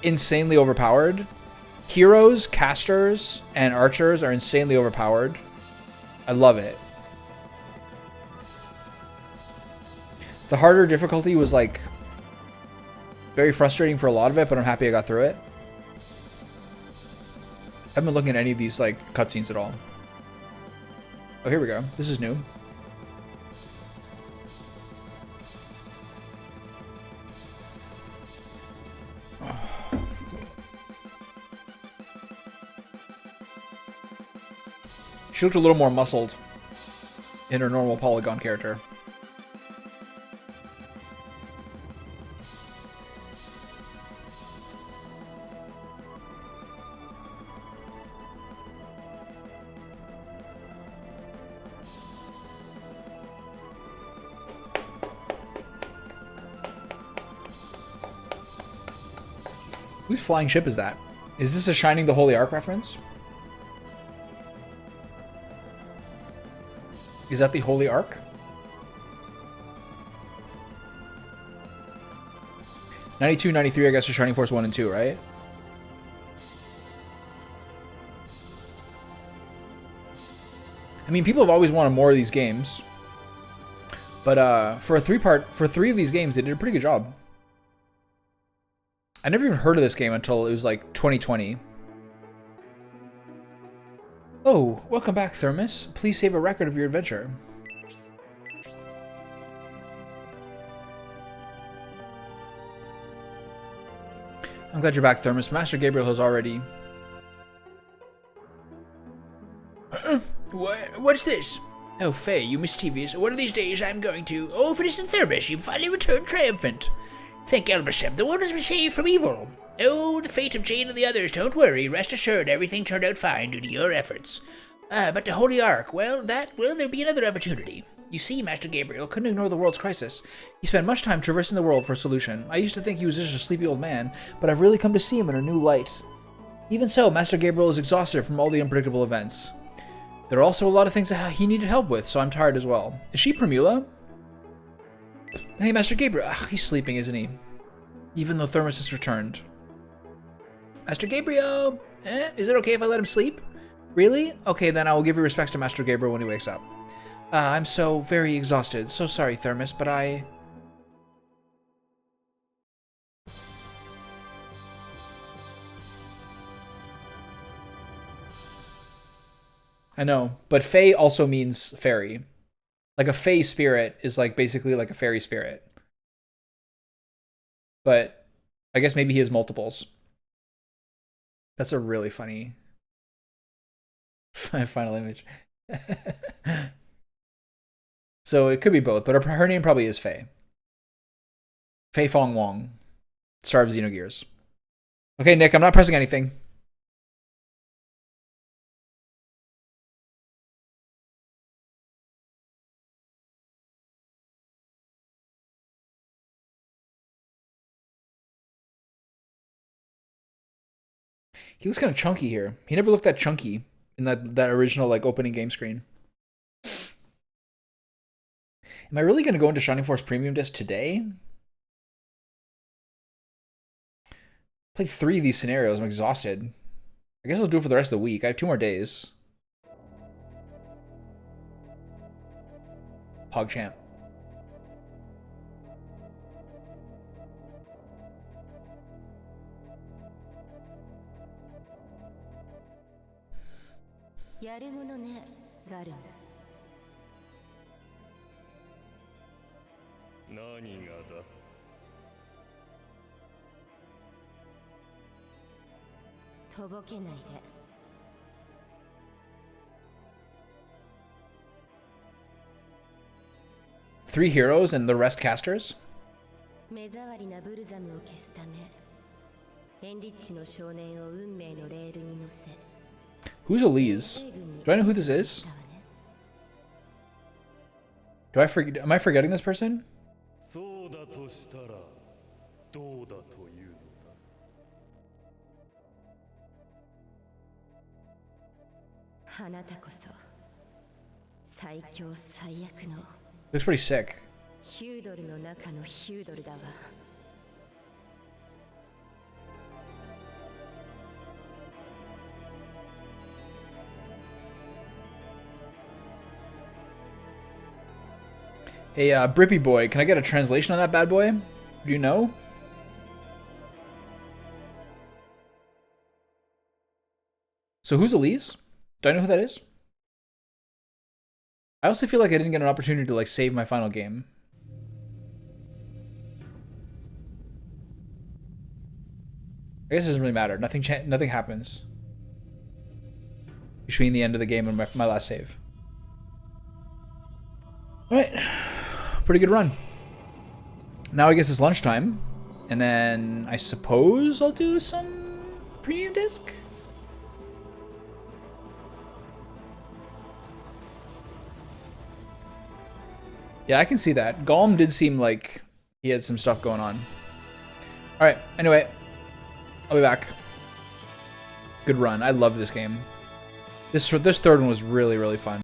insanely overpowered. Heroes, casters, and archers are insanely overpowered. I love it. The harder difficulty was like very frustrating for a lot of it, but I'm happy I got through it. I haven't been looking at any of these like cutscenes at all. Oh, here we go. This is new. She looked a little more muscled in her normal polygon character. Whose flying ship is that? Is this a Shining the Holy Ark reference? Is that the Holy Ark? 92, 93, I guess, are Shining Force 1 and 2, right? I mean, people have always wanted more of these games. But for 3 of these games, they did a pretty good job. I never even heard of this game until it was like 2020. Oh, welcome back, Thermos. Please save a record of your adventure. I'm glad you're back, Thermos. Master Gabriel has already... What's this? Oh, Faye, you mischievous. One of these days I'm going to... Oh, Finished Thermos, you finally returned triumphant. Thank Elbasham, the world has been saved from evil. Oh, the fate of Jane and the others, don't worry. Rest assured, everything turned out fine due to your efforts. But the Holy Ark, well, there'll be another opportunity. You see, Master Gabriel couldn't ignore the world's crisis. He spent much time traversing the world for a solution. I used to think he was just a sleepy old man, but I've really come to see him in a new light. Even so, Master Gabriel is exhausted from all the unpredictable events. There are also a lot of things that he needed help with, so I'm tired as well. Is she Primula? Hey, Master Gabriel. He's sleeping, isn't he? Even though Thermos has returned. Master Gabriel! Is it okay if I let him sleep? Really? Okay, then I will give your respects to Master Gabriel when he wakes up. I'm so very exhausted. So sorry, Thermos, but I... I know, but Fae also means fairy. Like a Fae spirit is like basically like a fairy spirit. But I guess maybe he has multiples. That's a really funny final image. So it could be both, but her name probably is Faye. Faye Fong Wong, star of Xenogears. Okay, Nick, I'm not pressing anything. He looks kind of chunky here. He never looked that chunky in that original like opening game screen. Am I really going to go into Shining Force Premium Disc today? Played 3 of these scenarios. I'm exhausted. I guess I'll do it for the rest of the week. I have 2 more days. PogChamp. Three heroes and the rest casters? Who's Elise? Do I know who this is? Do I forget? Am I forgetting this person? Looks pretty sick. Hey, Brippy boy, can I get a translation on that bad boy? Do you know? So who's Elise? Do I know who that is? I also feel like I didn't get an opportunity to like save my final game. I guess it doesn't really matter. Nothing happens between the end of the game and my last save. All right, pretty good run. Now I guess it's lunchtime, and then I suppose I'll do some premium disc. Yeah, I can see that. Golem did seem like he had some stuff going on. All right, anyway, I'll be back. Good run. I love this game. This third one was really, really fun.